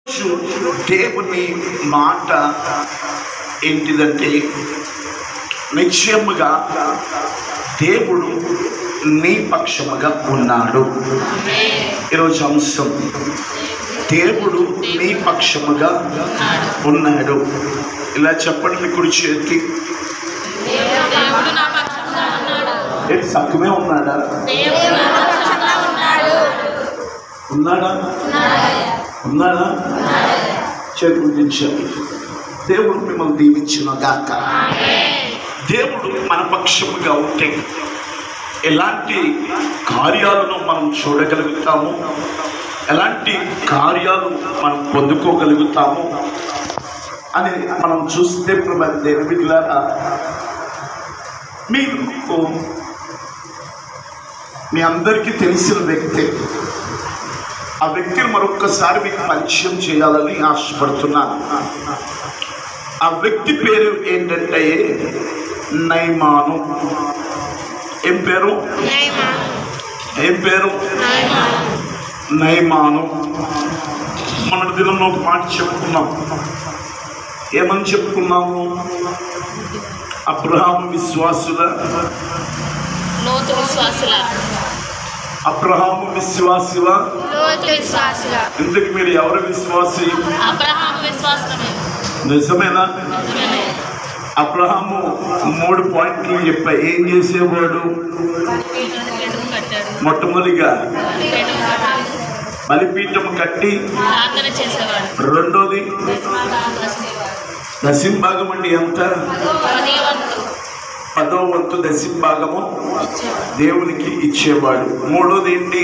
దేవుని మాట ఏంటిదంటే, నిశ్చయముగా దేవుడు నీ పక్షముగా ఉన్నాడు. ఈరోజు అంశం, దేవుడు నీ పక్షముగా ఉన్నాడు. ఇలా చెప్పండి, మీ కుడి చేతి. ఏంటి సత్యమే ఉన్నాడా? ఉన్నాడా? ఉన్నాడా? చేతి గుర్తించాలి. దేవుడు మిమ్మల్ని దీవించిన గాక. దేవుడు మన పక్షముగా ఉంటే ఎలాంటి కార్యాలను మనం చూడగలుగుతాము, ఎలాంటి కార్యాలు మనం పొందుకోగలుగుతాము అని మనం చూస్తే, దేవుని బిడ్డలారా, మీకు మీ అందరికీ తెలిసిన వ్యక్తి, ఆ వ్యక్తిని మరొక్కసారి మీకు పరిచయం చేయాలని ఆశపడుతున్నాను. ఆ వ్యక్తి పేరు ఏంటంటే నయమాను. ఏం పేరు? నయమాను. మన దినంలో ఒక మాట చెప్పుకున్నాం. ఏమని చెప్పుకున్నాము? అబ్రహాము విశ్వాసుల అబ్రహాము విశ్వాసుల. ఇందుకు మీరు ఎవరు విశ్వాసి? నిజమేనా? అబ్రహాము 3 పాయింట్లు చెప్పా. ఏం చేసేవాడు? మొట్టమొదటిగా బలిపీఠం కట్టి, రెండోది దశంభాగం. అండి ఎంత? 10వ వంతు దశంభాగము దేవునికి ఇచ్చేవాడు. మూడోది ఏంటి?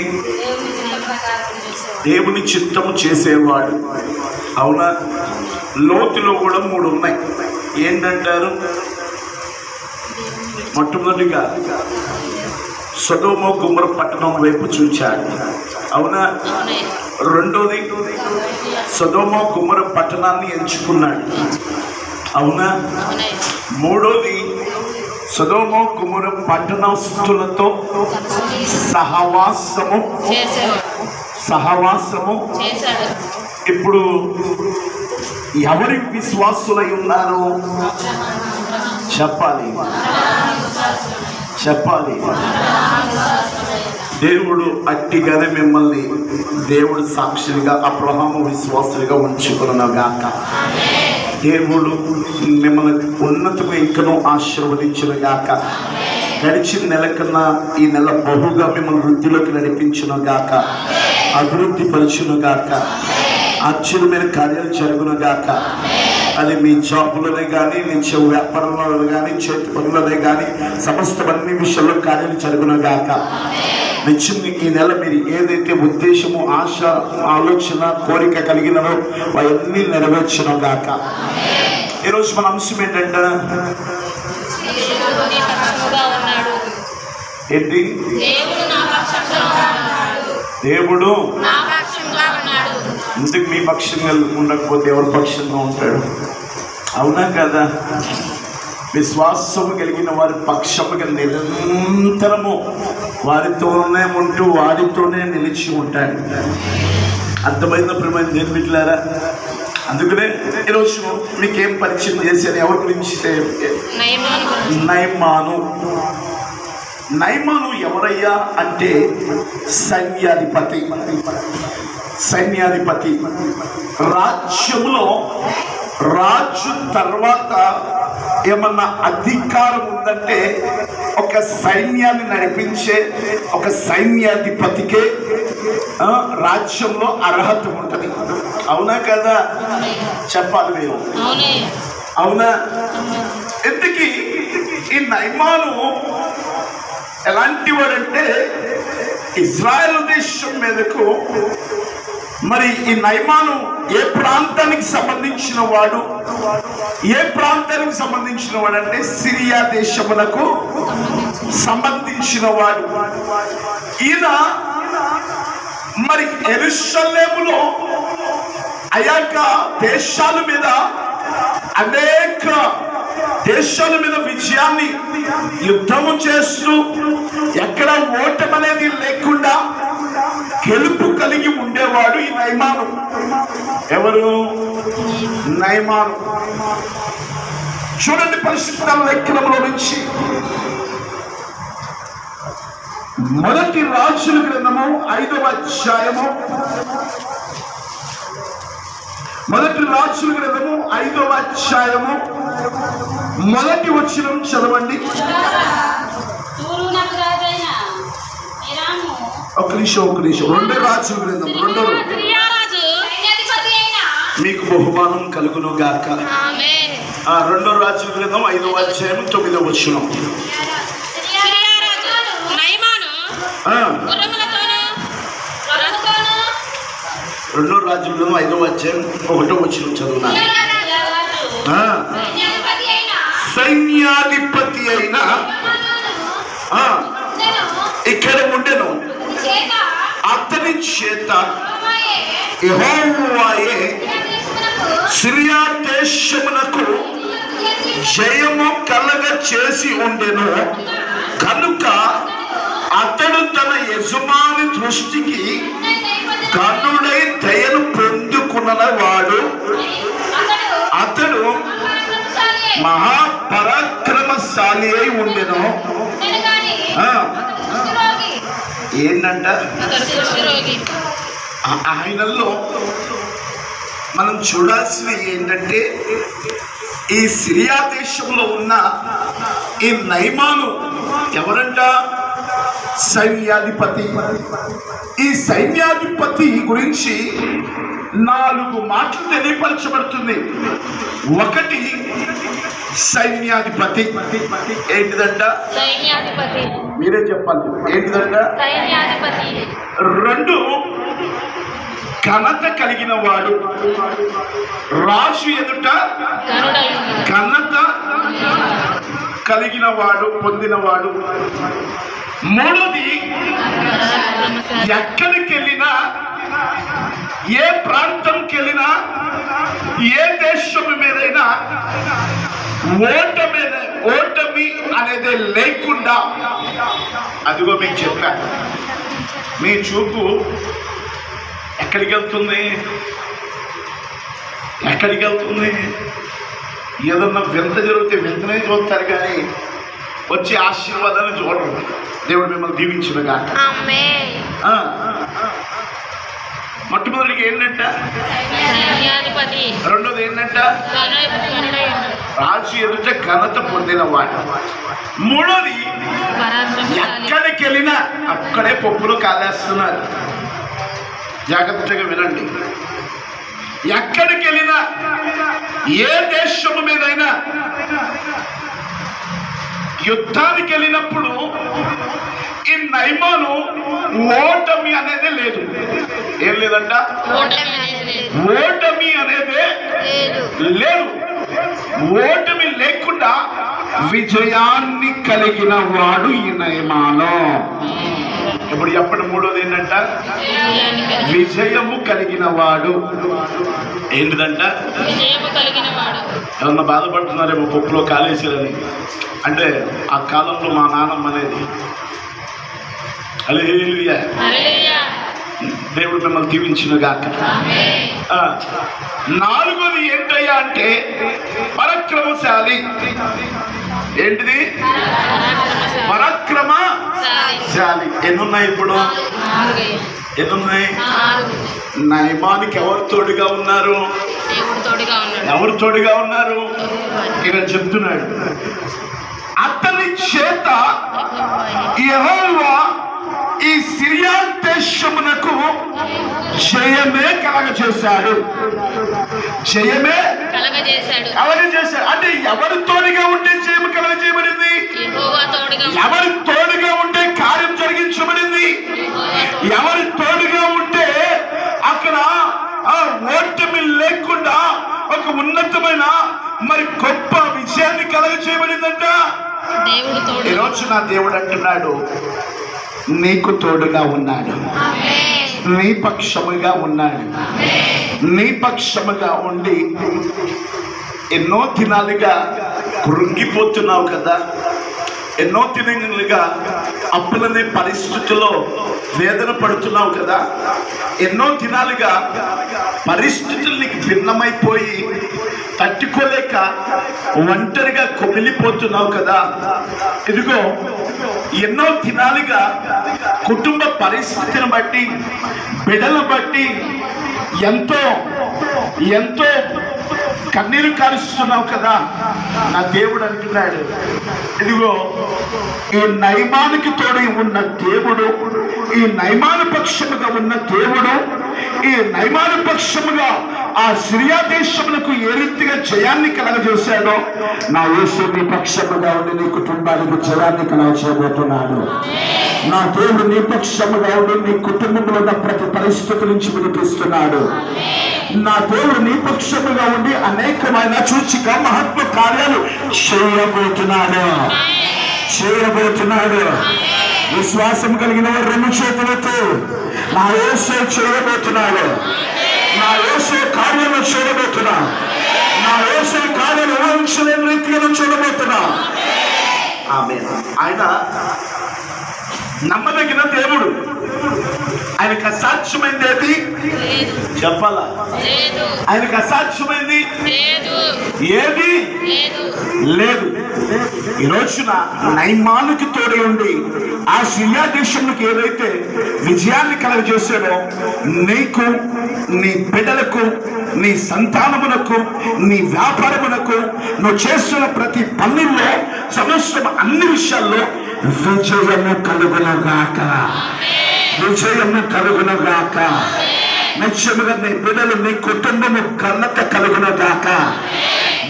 దేవుని చిత్తము చేసేవాడు. అవునా? లోతులో కూడా 3 ఉన్నాయి. ఏంటంటారు? మొట్టమొదటిగా సొదొమ గొమొర్రా పట్టణం వైపు చూచాడు. అవునా? రెండోది సొదొమ గొమొర్రా పట్టణాన్ని ఎంచుకున్నాడు. అవునా? మూడోది సొదొమ గొమొర్రా పట్టణస్తులతో సహవాసము. ఇప్పుడు ఎవరి విశ్వాసులై ఉన్నారు? చెప్పాలి. దేవుడు అట్టిగానే మిమ్మల్ని దేవుడు సాక్షిగా అబ్రహాము విశ్వాసులుగా ఉంచుకున్న గాక. దేవుడు మిమ్మల్ని ఉన్నతగా ఇంకనూ ఆశీర్వదించిన గాక. గడిచిన నెల కన్నా ఈ నెల బహుగా మిమ్మల్ని వృద్ధిలోకి నడిపించిన గాక, అభివృద్ధి పరచును గాక, ఆశ్చర్యమైన కార్యాలు జరుగును గాక. అది మీ జాబులనే కానీ, మీ వ్యాపారంలో కానీ, చేతి పనులనే కానీ, సమస్త అన్ని విషయాల్లో కార్యాలు జరుగును గాక. నిత్యం ఈ నెల మీరు ఏదైతే ఉద్దేశము, ఆశ, ఆలోచన, కోరిక కలిగినో అవన్నీ నెరవేర్చును గాక. ఈరోజు మన అంశం ఏంటంటే, ఏంటి? దేవుడు ఇందుకు మీ పక్షంగా ఉండకపోతే ఎవరి పక్షంగా ఉంటాడు? అవునా కదా? విశ్వాసము కలిగిన వారి పక్షముగా నిరంతరము వారితోనే ఉంటూ వారితోనే నిలిచి ఉంటాడు. అర్థమైన ప్రేమ దేవుని బిడ్డలారా, అందుకనే ఈరోజు మీకేం పరిచయం చేశాను? ఎవరి గురించి? నయమాను ఎవరయ్యా అంటే సైన్యాధిపతి. రాజ్యంలో రాజు తర్వాత ఏమన్నా అధికారం ఉందంటే ఒక సైన్యాన్ని నడిపించే ఒక సైన్యాధిపతికే రాజ్యంలో అర్హత ఉంటుంది. అవునా కదా? చెప్పాలి మీరు. అవునా? ఎందుకు ఈ నయమాను ఎలాంటి వాడంటే, ఇజ్రాయెల్ దేశం మీదకు మరి ఈ నయమాను ఏ ప్రాంతానికి సంబంధించిన వాడు? అంటే సిరియా దేశమునకు సంబంధించిన వాడు. ఈయన మరి యెరూషలేములో అయాక దేశాల మీద అనేక దేశాల మీద విజయాన్ని యుద్ధము చేస్తూ ఎక్కడ ఓటమి అనేది లేకుండా గెలుపు కలిగి ఉండేవాడు ఈ నయమాను. ఎవరు? నయమాను. చూడండి పరిశుద్ధ లేఖనంలో నుంచి మొదటి రాజుల గ్రంథము 5వ అధ్యాయము, మొదటి రాజుల గ్రంథము 5వ అధ్యాయము మొదటి వచనం చదవండి. ఒక నిమిషం. రెండో రాజుల గ్రంథం, మీకు బహుమానం కలుగును గాక. రెండో రాజుల గ్రంథం 5వ అధ్యాయం 9వ వచనం. రెండో రాజుల గ్రంథం 5వ అధ్యాయం 1వ వచనం చదువునా. సైన్యాధిపతి అయిన ఇక్కడ ఉండెను, అతని చేత యెహోవాయే సిరియా దేశమునకు జయము కలగ చేసి ఉండెను కనుక అతడు తన యజమాని దృష్టికి కన్నుడై దయను పొందుకున్నవాడు. అతడు మహాపరాక్రమశాలి అయి ఉండెను. ఏంటంట? ఆయనలో మనం చూడాల్సినవి ఏంటంటే ఈ సిరియా దేశంలో ఉన్న ఈ నయమాను ఎవరంట? సైన్యాధిపతి. ఈ సైన్యాధిపతి గురించి 4 మాటలు తెలియపరచబడుతుంది. ఒకటి సైన్యాధిపతి. ఏంటిదంట? సైన్యాధిపతి. మీరే చెప్పాలి, ఏంటిదంట? సైన్యాధిపతి. 2 ఘనత కలిగిన వాడు. రాజు ఎదుట ఘనత కలిగిన వాడు, పొందినవాడు. 3ది ఎక్కడికి వెళ్ళినా, ఏ ప్రాంతంకి వెళ్ళినా, ఏ దేశం మీదైనా ఓటమి అనేది లేకుండా, అదిగో మీకు చెప్పా, మీ చూపు ఎక్కడికి వెళ్తుంది? ఏదన్నా వింత జరిగితే వింతనే చూస్తారు కానీ వచ్చే ఆశీర్వాదాన్ని చూడరు. దేవుడు మిమ్మల్ని దీవించునుగా. మొట్టమొదటికి ఏంటంట? రెండోది ఏంటంట? రాజు ఎదుట ఘనత పొందినవాడు. 3ది ఎక్కడికి వెళ్ళినా అక్కడే పప్పులు కాలేస్తున్నారు. జాగ్రత్తగా వినండి. ఎక్కడికి వెళ్ళినా, ఏ దేశము మీదైనా యుద్ధానికి వెళ్ళినప్పుడు ఈ నయమాను ఓటమి అనేది లేదు. ఏం లేదంట? ఓటమి అనేది లేదు. ఓటమి లేకుండా విజయాన్ని కలిగిన వాడు ఈ నయమాను. ఇప్పుడు చెప్పండి. 3వది ఏంటంట? విజయము కలిగిన వాడు. ఏంటిదంట? ఏమన్నా బాధపడుతున్నారేమో పప్పులో కాలేసారని. అంటే ఆ కాలంలో మా నాన్నమ్మ అనేది. హల్లెలూయా. దేవుడు మిమ్మల్ని దీవించునుగాక. 4వది ఏంటయ్యా అంటే పరాక్రమశాలి. ఏంటిది? పరాక్రమశాలి. ఎన్నున్నాయి ఇప్పుడు? ఎన్నున్నాయి? నయమానికి ఎవరు తోడుగా ఉన్నారు? ఎవరు తోడుగా ఉన్నారు? ఇక్కడ చెప్తున్నాడు, అతని చేత యెహోవా ఈ సిరియా దేశమునకు జయమే కలగజేశాడు. జయమే కలగజేశాడు. అంటే ఎవరు తోడుగా ఉంటే జయము కలగజేయబడింది? ఎవరు తోడుగా ఉంటే కార్యం జరిగించబడింది? ఎవరు తోడుగా ఉంటే అక్కడ ఓటమి లేకుండా ఒక ఉన్నతమైన మరి గొప్ప విజయాన్ని కలగజేయబడిందంట. ఈరోజు నా దేవుడు అంటున్నాడు, నీకు తోడుగా ఉన్నాడు, నీ పక్షముగా ఉన్నాడు. నీ పక్షముగా ఉండి ఎన్నో దినాలుగా కృంగిపోతున్నావు కదా, ఎన్నో దినములుగా అప్పులనే పరిస్థితుల్లో వేదన పడుతున్నావు కదా. ఎన్నో దినాలుగా పరిస్థితులు నీకు భిన్నమైపోయి తట్టుకోలేక ఒంటరిగా కొమిలిపోతున్నావు కదా. ఇదిగో ఎన్నో దినాలుగా కుటుంబ పరిస్థితిని బట్టి, బిడ్డలను బట్టి ఎంతో ఎంతో కన్నీరు కారుస్తున్నావు కదా. నా దేవుడు అంటున్నాడు, ఇదిగో ఈ నయమానికి తోడై ఉన్న దేవుడు, ఈ నయమాను పక్షముగా ఉన్న దేవుడు, ఈ నయమాను పక్షముగా ఆ సిరియా దేశములకు ఏ రీతిగా జయాన్ని కలగజేశాడో, నా యేసు నీ పక్షముగా ఉండి నీ కుటుంబానికి జయాన్ని కలగజేయబోతున్నాడు. నా దేవుడు నీ పక్షముగా ఉండి నీ కుటుంబంలో ఉన్న ప్రతి పరిస్థితి నుంచి విడిపిస్తున్నాడు. నా దేవుడు నీ పక్షముగా ఉండి అనేకమైన సూచిక మహత్వ కార్యాలు చేయబోతున్నాడు. విశ్వాసం కలిగిన వారు రెండు చేతులతో నా యేసు చేయబోతున్నాడు. నా యేసు కార్యాలు చూడబోతున్నా. నా యేసు కార్యాలు ఊహించలేని రీతిగా చూడబోతున్నా. ఆమేన్. ఆయన నమ్మదగిన దేవుడు. ఆయనకు అసాధ్యమైంది ఏది చెప్పాలా? ఆయనకు అసాధ్యమైంది ఏది లేదు. ఈ రోజున నయమానుకి తోడి ఉండి ఆ సిరియా దేశంలోకి ఏదైతే విజయాన్ని కలగజేశాడో, నీకు, నీ బిడ్డలకు, నీ సంతానమునకు, నీ వ్యాపారమునకు, నువ్వు చేస్తున్న ప్రతి పనుల్లో, సమస్తం అన్ని విషయాల్లో విజయము కలుగునగాక. విజయము కలుగునగాక. నిశ్చయముగా నీ బిడ్డలు, నీ కుటుంబము ఘనత కలుగునగాక.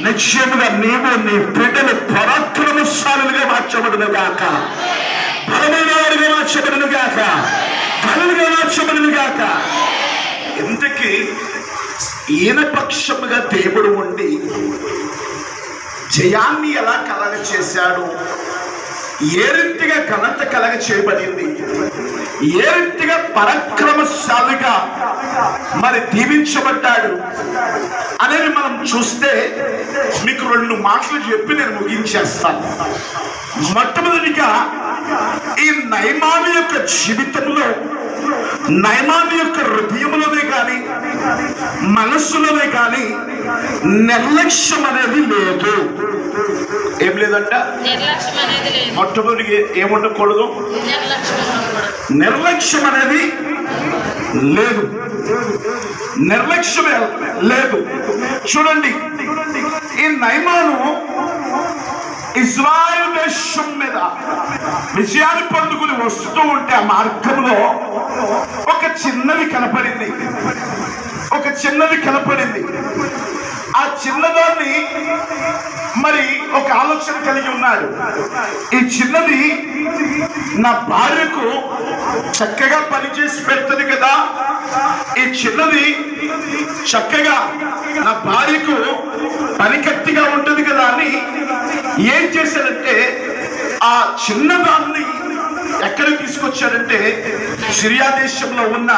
నిశ్చయముగా నీవు, నీ బిడ్డలు పరాక్రమశాలులుగా మార్చబడునుగాక. బలమైన వారిగా మార్చబడునుగాక. బలులుగా మార్చబడునుగాక. ఇంతకీ ఈయన పక్షముగా దేవుడు ఉండి జయాన్ని ఎలా కలగ చేశాడు, ఏ రీతిగా ఘనత కలగ చేయబడింది, ఏ రీతిగా పరాక్రమశాలిగా మరి దీవించబడ్డాడు అనేది మనం చూస్తే మీకు రెండు మాటలు చెప్పి నేను ముగించేస్తాను. మొట్టమొదటిగా ఈ నయమాను యొక్క జీవితంలో, నయమాను యొక్క హృదయంలోనే కానీ మనస్సులోనే కానీ నిర్లక్ష్యం అనేది లేదు. ఏం లేదంట? మొట్టమొదటి ఏముండకూడదు? నిర్లక్ష్యం అనేది లేదు. నిర్లక్ష్యమే లేదు. చూడండి, ఈ నయమాను ఇజ్రాయెల్ దేశం మీద విజయాన్ని పొందుకుని వస్తూ ఉంటే ఆ మార్గంలో ఒక చిన్నది కనపడింది. ఆ చిన్నదాన్ని మరి ఒక ఆలోచన కలిగి ఉన్నాడు. ఈ చిన్నది నా భార్యకు చక్కగా పనిచేసి పెడుతుంది కదా, ఈ చిన్నది చక్కగా నా భార్యకు పనికత్తిగా ఉంటుంది కదా అని ఏం చేశాడంటే, ఆ చిన్నదాన్ని ఎక్కడికి తీసుకొచ్చాడంటే సిరియా దేశంలో ఉన్న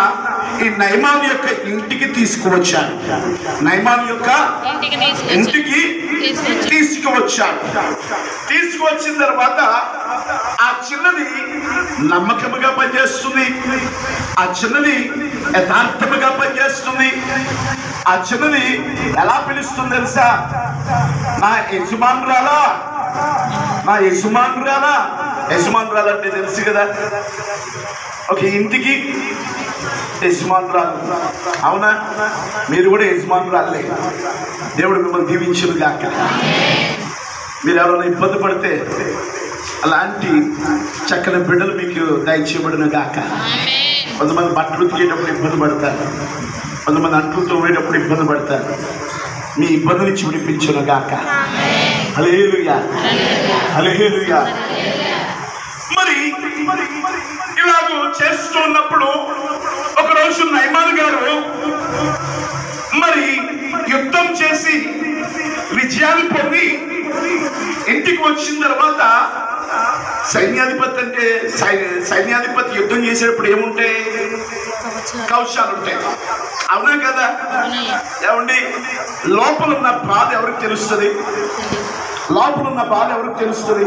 ఈ నయమాను యొక్క ఇంటికి తీసుకువచ్చాడు. నయమాను యొక్క ఇంటికి తీసుకువచ్చాడు. తీసుకువచ్చిన తర్వాత ఆ చిన్నది నమ్మకముగా పనిచేస్తుంది. ఆ చిన్నది యథార్థముగా పనిచేస్తుంది. ఆ చిన్నది ఎలా పిలుస్తుంది తెలుసా? నా యజమానురాలా, నా యజమానురాలా. యజమానురాలు అంటే తెలుసు కదా, ఒక ఇంటికి యజమానురాలు. అవునా? మీరు కూడా యజమానురాలే. దేవుడు మిమ్మల్ని దీవించును గాక. మీరు ఎవరైనా ఇబ్బంది పడితే అలాంటి చక్కని బిడ్డలు మీకు దయచేయబడును గాక. కొంతమంది బట్టలు ఉతికేటప్పుడు ఇబ్బంది పడతారు, కొంతమంది అంట్లు తోమేటప్పుడు ఇబ్బంది పడతారు. మీ ఇబ్బంది నుంచి విడిపించును గాక. హల్లెలూయా, హల్లెలూయా. మరి ఇలాగూ చేస్తూ ఉన్నప్పుడు ఒకరోజు నయమాను గారు మరి యుద్ధం చేసి విజయాన్ని పొంది ఇంటికి వచ్చిన తర్వాత సైన్యాధిపతి అంటే సైన్యాధిపతి యుద్ధం చేసేటప్పుడు ఏముంటాయి? కవచాలు ఉంటాయి. అవునా కదా? ఏమండి, లోపల ఉన్న బాధ ఎవరికి తెలుస్తుంది? లోపల ఉన్న బాధ ఎవరికి తెలుస్తుంది?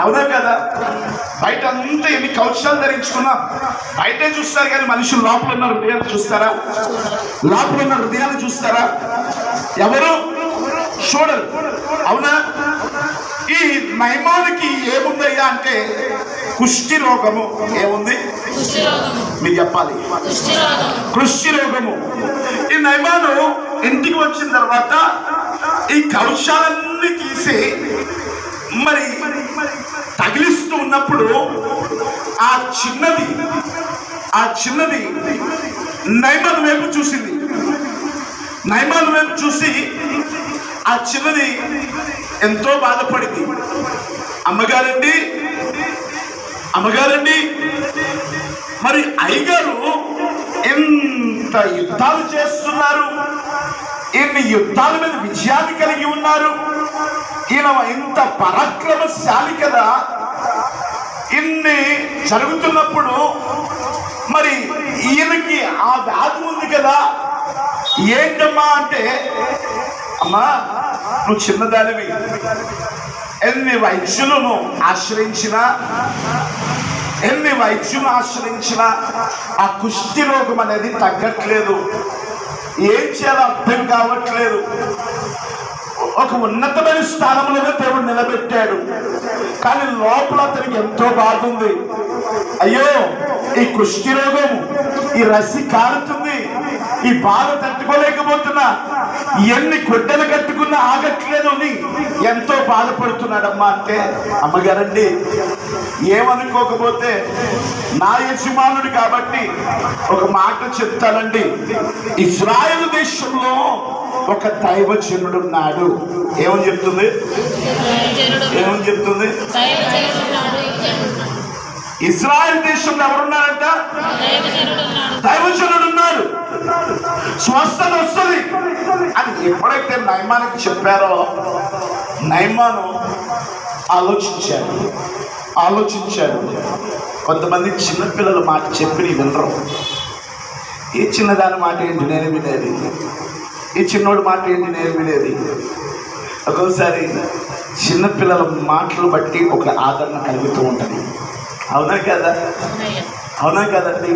అవునా కదా? బయట అంతా ఎన్ని కవచాలు ధరించుకున్నా బయటే చూస్తారు కానీ మనుషులు లోపల ఉన్న హృదయాలు చూస్తారా? లోపల ఉన్న హృదయాలు చూస్తారా? ఎవరు చూడరు. అవునా? ఈ నయమానికి ఏముందయ్యా అంటే కుష్టి రోగము. ఏముంది? మీరు చెప్పాలి. కుష్టి రోగము. ఈ నయమాను ఇంటికి వచ్చిన తర్వాత ఈ కవచాలన్నీ తీసి మరి తగిలిస్తూ ఉన్నప్పుడు ఆ చిన్నది నయమాను వైపు చూసింది. నయమాను వైపు చూసి ఆ చిన్నది ఎంతో బాధపడింది. అమ్మగారండి మరి అయ్యగారు ఎంత యుద్ధాలు చేస్తున్నారు, ఎన్ని యుద్ధాల మీద విజయాన్ని కలిగి ఉన్నారు, ఈయన ఇంత పరాక్రమశాలి కదా, ఇన్ని జరుగుతున్నప్పుడు మరి ఈయనకి ఆ వ్యాధి ఉంది కదా, ఏంటమ్మా అంటే, అమ్మా నువ్వు చిన్నదానివి, ఎన్ని వైద్యులను ఆశ్రయించినా ఆ కుష్టి రోగం అనేది తగ్గట్లేదు. ఏం చేయాలో అర్థం కావట్లేదు. ఒక ఉన్నతమైన స్థానంలోనే దేవుడు నిలబెట్టాడు, కానీ లోపల అతనికి ఎంతో బాధ ఉంది. అయ్యో ఈ కుష్టి రోగం, ఈ రసి కారుతుంది, ఈ బాధ తట్టుకోలేకపోతున్నా, ఎన్ని గుడ్డలు కట్టుకున్నా ఆగట్లేదు అని ఎంతో బాధపడుతున్నాడమ్మా అంటే, అమ్మగారండి ఏమనుకోకపోతే నా యజమానుడు కాబట్టి ఒక మాట చెప్తానండి. ఇజ్రాయెల్ దేశంలో ఒక దైవజనుడు ఉన్నాడు. ఏమని చెప్తుంది? ఇజ్రాయెల్ దేశంలో ఎవరున్నారంట? దైవజనుడు ఉన్నాడు, స్వస్థత వస్తుంది అని ఎప్పుడైతే నయమానికి చెప్పారో నయమాను ఆలోచించాడు. కొంతమంది చిన్నపిల్లల మాట చెప్పి వినరు. ఈ చిన్నదాని మాట ఏంటి నేను వినేది, ఈ చిన్నోడి మాట ఏంటి నేను వినేది. ఒక్కోసారి చిన్నపిల్లల మాటలు బట్టి ఒక ఆదరణ కలుగుతూ ఉంటుంది. అవునా కదండి?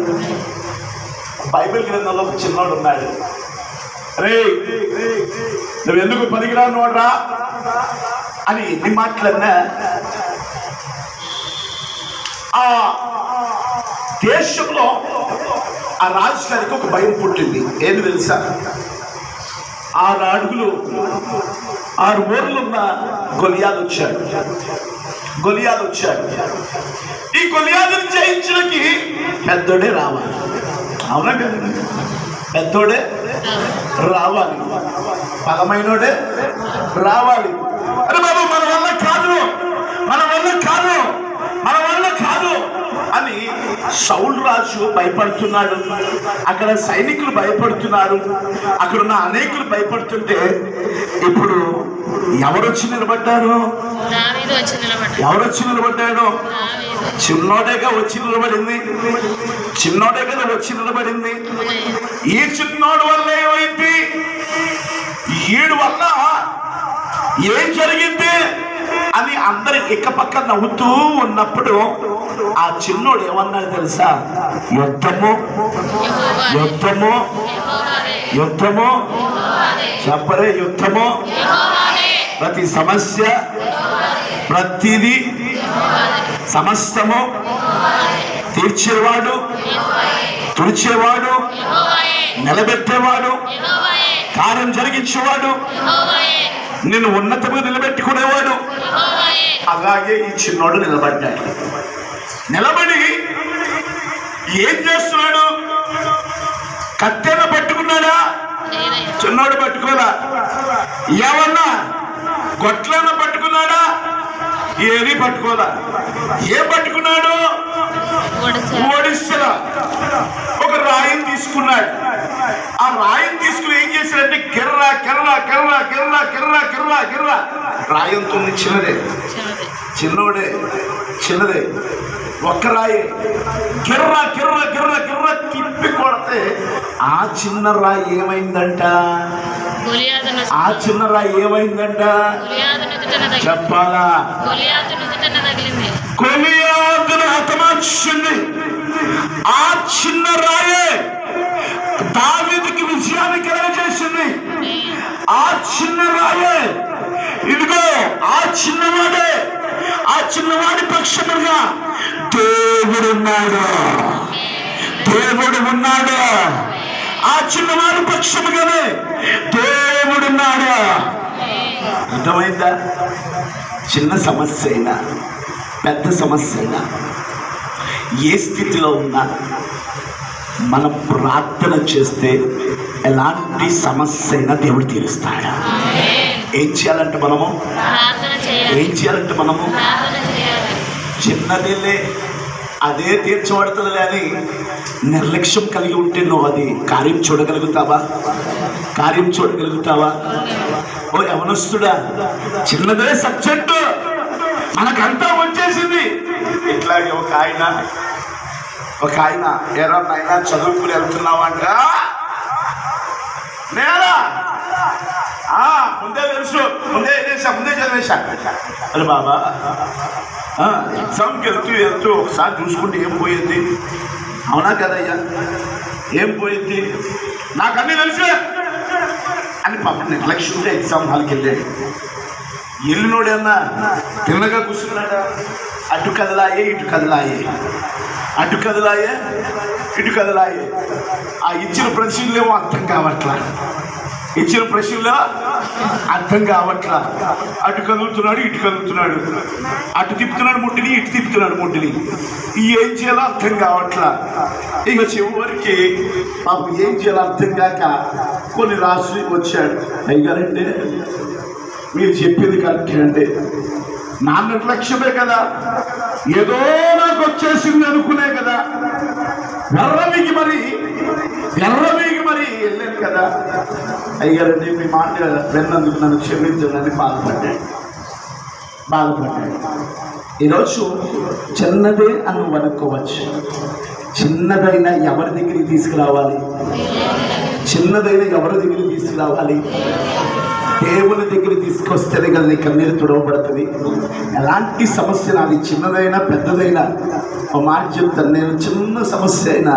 బైబిల్ గ్రంథంలో ఒక చిన్నోడు ఉన్నాడు. రే నువ్వు ఎందుకు పనికిరా నోడ్రా అని ఎన్ని మాటలన్నా ఆ దేశంలో ఆ రాజుగారికి ఒక భయం పుట్టింది. ఏది తెలుసా? 6 అడుగులు 6 మూరలున్న గొలియాదు వచ్చాడు. ఈ గొలియాదుని జయించడానికి పెద్దోడే రావాలి. అవునా కదా? పెద్దోడే రావాలి, బలమైనోడే రావాలి. అరే బాబు మన వల్ల కాదు అని సౌలు రాజు భయపడుతున్నాడు. అక్కడ సైనికులు భయపడుతున్నారు, అక్కడున్న అనేకులు భయపడుతుంటే ఇప్పుడు ఎవరొచ్చి నిలబడ్డారు? చిన్నోడే కదా వచ్చి నిలబడింది. ఈ చిన్నోడు వల్ల ఏమైంది? ఈడు వల్ల ఏం జరిగింది అని అందరు ఎక్కపక్క నవ్వుతూ ఉన్నప్పుడు ఆ చిన్నోడు ఏమన్నాడు తెలుసా? యుద్ధము చెప్పరే, యుద్ధము. ప్రతి సమస్య, ప్రతిదీ, సమస్తము తీర్చేవాడు, తుడిచేవాడు, నిలబెట్టేవాడు, కార్యం జరిగించేవాడు, నిన్ను ఉన్నతంగా నిలబెట్టుకునేవాడు. అలాగే ఈ చిన్నోడు నిలబడి ఏం చేస్తున్నాడు? కత్తెన పట్టుకున్నాడా? చిన్నోడు పట్టుకోలా. ఏమన్నా గొట్లన పట్టుకున్నాడా? ఏది పట్టుకోలా. ఏం పట్టుకున్నాడు? ఒడిస్సల ఒక రాయిని తీసుకున్నాడు. ఆ రాయిని తీసుకుని ఏం చేశాడంటే కిర్రా రాయంతో చిన్నదే ఒక్క రాయి కిర్రా తిప్పి కొడితే ఆ చిన్న రాయి ఏమైందంట? చెప్పాలా? గొలియాతును హతమార్చింది. ఆ చిన్న రాయే దావీదుకి విజయాన్ని కలుగజేసింది. ఆ చిన్న రాయే, ఇదిగో ఆ చిన్నవాడే, ఆ చిన్నవాడి పక్షముగా దేవుడున్నాడు. దేవుడు ఉన్నాడు. ఆ చిన్నవాడి పక్షముగానే దేవుడున్నాడు. అర్థమైందా? చిన్న సమస్య అయినా పెద్ద సమస్య అయినా ఏ స్థితిలో ఉన్నా మనం ప్రార్థన చేస్తే ఎలాంటి సమస్య అయినా దేవుడు తీరుస్తాడు. ఏం చేయాలంటే మనము చిన్నదేలే అదే తీర్చబడుతుంది అని నిర్లక్ష్యం కలిగి ఉంటే నువ్వు అది కార్యం చూడగలుగుతావా? ఓ యవనస్తుడా, చిన్నదే సబ్జెక్టు మనకంతా వచ్చేసింది. ఇట్లాగే ఒక ఆయన ఎవరన్నా చదువుకుని వెళ్తున్నావంట, నేనా ముందే తెలుసు, ముందే చదివేశా. అరే బాబా, ఎగ్జామ్కి వెళ్తూ ఒకసారి చూసుకుంటే ఏం పోయింది? అవునా కదయ్యా, ఏం పోయింది? నాకు అన్నీ తెలుసు అని పాపం నిర్లక్ష్యంగా ఎగ్జామ్ హాల్కి వెళ్ళాడు. ఎల్లునోడన్నా తిన్నగా కూర్చున్నాడా? అటు కదలాయే ఇటు కదలాయే. ఆ ఇచ్చిన ప్రశ్నలేమో అర్థం కావట్లా. అటు కదులుతున్నాడు ఇటు కదులుతున్నాడు, అటు తిప్పుతున్నాడు ముట్టిని ఇటు తిప్పుతున్నాడు ముట్టిని. ఏం చేయాలో అర్థం కావట్లా. ఇక చివరికి మాకు ఏం చేయాలో అర్థం కాక కొన్ని రాసి వచ్చాడు. అయ్యారంటే మీరు చెప్పింది కరెక్ట్ అంటే నా నిర్లక్ష్యమే కదా, ఏదో నాకు వచ్చేసింది అనుకునే కదా, ఎర్రమిగి మరి వెళ్ళాను కదా. అయ్యారండి మీ మాట విన్నందుకు నన్ను క్షమించాలని బాధపడ్డాడు. ఈరోజు చిన్నదే అని నువ్వు అనుకోవచ్చు. చిన్నదైనా ఎవరి దగ్గరికి తీసుకురావాలి? దేవుని దగ్గర తీసుకొస్తేనే కదా నీ కన్నీరు తుడవబడుతుంది. ఎలాంటి సమస్య నాది చిన్నదైనా పెద్దదైనా ఒక మాట చెప్తాను, నేను చిన్న సమస్య అయినా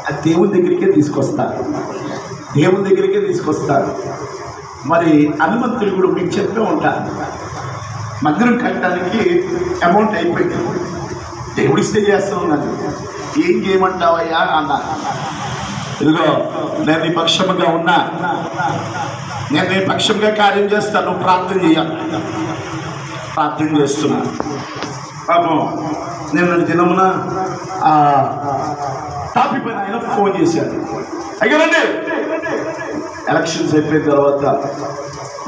అది దేవుని దగ్గరికే తీసుకొస్తాను. మరి హనుమంతుడు కూడా మీకు చెప్తూ ఉంటాను, మందిరం కట్టడానికి అమౌంట్ అయిపోయింది, దేవుడిస్తే చేస్తూ ఉన్నాను. ఏం చేయమంటావయ్యా అన్నా. ఇదిగో నేను నీ పక్షముగా ఉన్నా, నేను నీ పక్షంగా కార్యం చేస్తాను, నువ్వు ప్రార్థన చేస్తున్నా. పాపం నేను దినమున టాపిక్ పైన ఆయన ఫోన్ చేశాడు. అయ్యారండి ఎలక్షన్స్ అయిపోయిన తర్వాత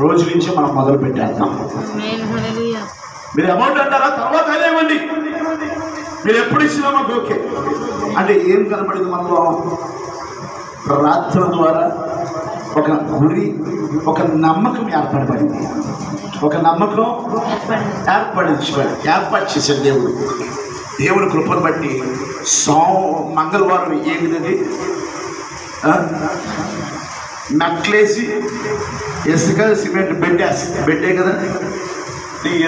రోజు నుంచి మనం మొదలు పెట్టేద్దాం. మీరు అమౌంట్ అంటారా? తర్వాత అదేమండి, మీరు ఎప్పుడు ఇచ్చినా మాకు ఓకే అంటే ఏం కనబడింది మనలో? ప్రార్థన ద్వారా ఒక గురి, ఒక నమ్మకం ఏర్పడబడింది. ఏర్పాటు చేశాడు దేవుని కృపను బట్టి. మంగళవారం ఏంటిది? నట్లేసి ఇసుక సిమెంట్ పెట్టే కదా.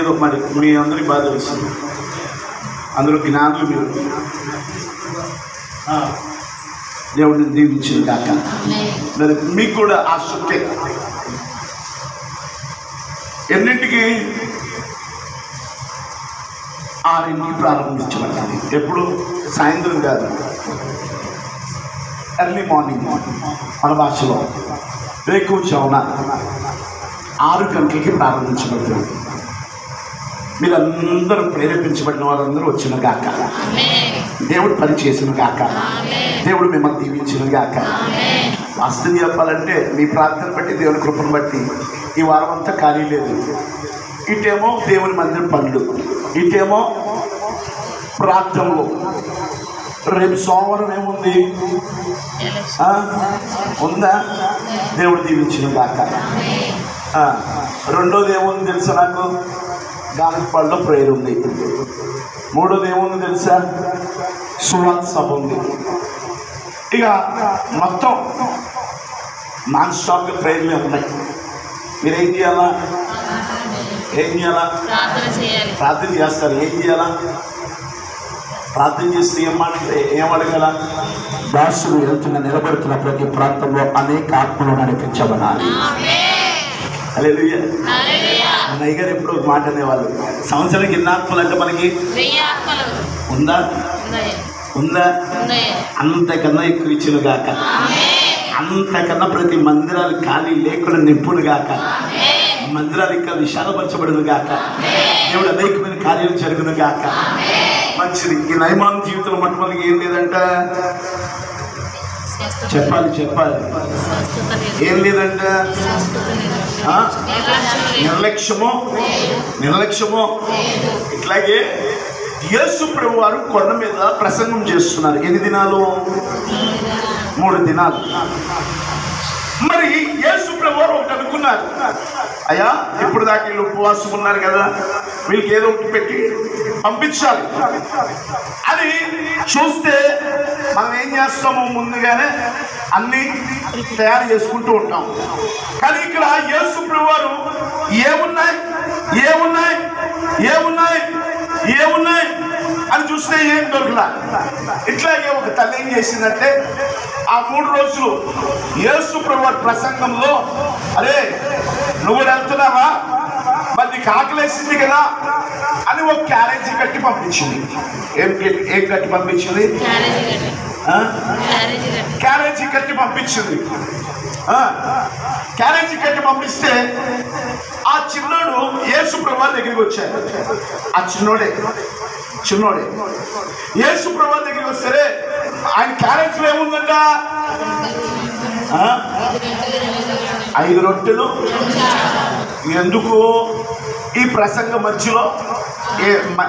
ఏదో మరి మీ అందరికి బాగా తెలుస్తుంది, అందులో జ్ఞానులు మీరు. దేవుడిని దీవించింది కాక మరి మీకు కూడా ఆ శక్తి ఎన్నింటికి? 6ంటికి ప్రారంభించబడింది. ఎప్పుడు? సాయంత్రం కాదు, ఎర్లీ మార్నింగ్. మన భాషలో వేకువజామున 6 గంటలకి ప్రారంభించబడింది. మీరందరూ ప్రేరేపించబడిన వారందరూ వచ్చిన గాక, దేవుడు పని చేసిన గాక, దేవుడు మిమ్మల్ని దీవించిన గాక. వాస్తవం చెప్పాలంటే మీ ప్రార్థన బట్టి, దేవుని కృపను బట్టి ఈ వారం అంతా ఖాళీ లేదు. ఇటేమో దేవుని మందిరం పనులు, ఇటేమో ప్రార్థనలు. రేపు సోమవారం ఏముంది? ఉందా? దేవుడు దీవించిన గాక. రెండోది ఏముంది తెలుసా నాకు? గాలిపల్లో ప్రేయర్ ఉంది. మూడోది ఏముంది తెలుసా? సువార్త సభ ఉంది. ఇక మొత్తం నాన్ స్టాప్గా ప్రేయర్లే ఉన్నాయి. మీరేం చేయాలా? ఏం చేయాలా? ప్రార్థన చేస్తారు. ఏం చేయాలా? ప్రార్థన చేస్తే ఏం అడగాల? దాసుడు వెళ్తున్న నిలబడుతున్న ప్రతి ప్రాంతంలో అనేక ఆత్మలు నడిపించబడాలి. హల్లెలూయా. అన్నయ్య గారు ఎప్పుడు ఒక మాట అనేవాళ్ళు, సంవత్సరానికి ఎన్ని ఆత్మలు అంటే మనకి ఉందా? ఉందా? అంతకన్నా ఎక్కువ ఇచ్చును గాక, అంతకన్నా ప్రతి మందిరాలు ఖాళీ లేకుండా నింపును గాక, మందిరాలు ఇంకా విశాలపరచబడును గాక, దేవుడు అనేకమైన కార్యాలు జరుగును గాక. మంచిది. ఈ నయమాన జీవితంలో మట్టు మనకి ఏం లేదంట? చెప్పాలి ఏం లేదంట? నిర్లక్ష్యము. ఇట్లాగే యేసు ప్రభు వారు కొండ మీద ప్రసంగం చేస్తున్నారు. ఎన్ని దినాలు? 3 దినాలు. మరి యేసు ప్రభు వారు ఒకటి అనుకున్నారు, అయ్యా ఇప్పుడు దాకా వీళ్ళు ఉపవాసం ఉన్నారు కదా, వీళ్ళకి ఏదో ఒకటి పెట్టి పంపించాలి అని చూస్తే మనం ఏం చేస్తాము? ముందుగానే అన్ని తయారు చేసుకుంటూ ఉంటాం. కానీ ఇక్కడ యేసు ప్రభు వారు ఏమున్నాయి అని చూస్తే ఏం దొరకలా. ఇట్లాగే ఒక తల్లి ఏం చేసిందంటే, ఆ 3 రోజులు యేసు ప్రభు వారి ప్రసంగంలో, అరే నువ్వు వెళ్తున్నావా, మరి నీకు ఆకలేసింది కదా అని ఒక క్యారేజీ కట్టి పంపించింది. ఏం కట్టి పంపించింది? క్యారేజీ కట్టి పంపించింది. క్యారేజీ కట్టి పంపిస్తే ఆ చిన్నోడు యేసు ప్రభు వారి దగ్గరికి వచ్చాడు. ఆ చిన్నోడే యేసు ప్రభు వారి దగ్గరికి వస్తే ఆయన క్యారేజీలో ఏముందంట? 5 రొట్టెలు. ఎందుకు? ఈ ప్రసంగ మధ్యలో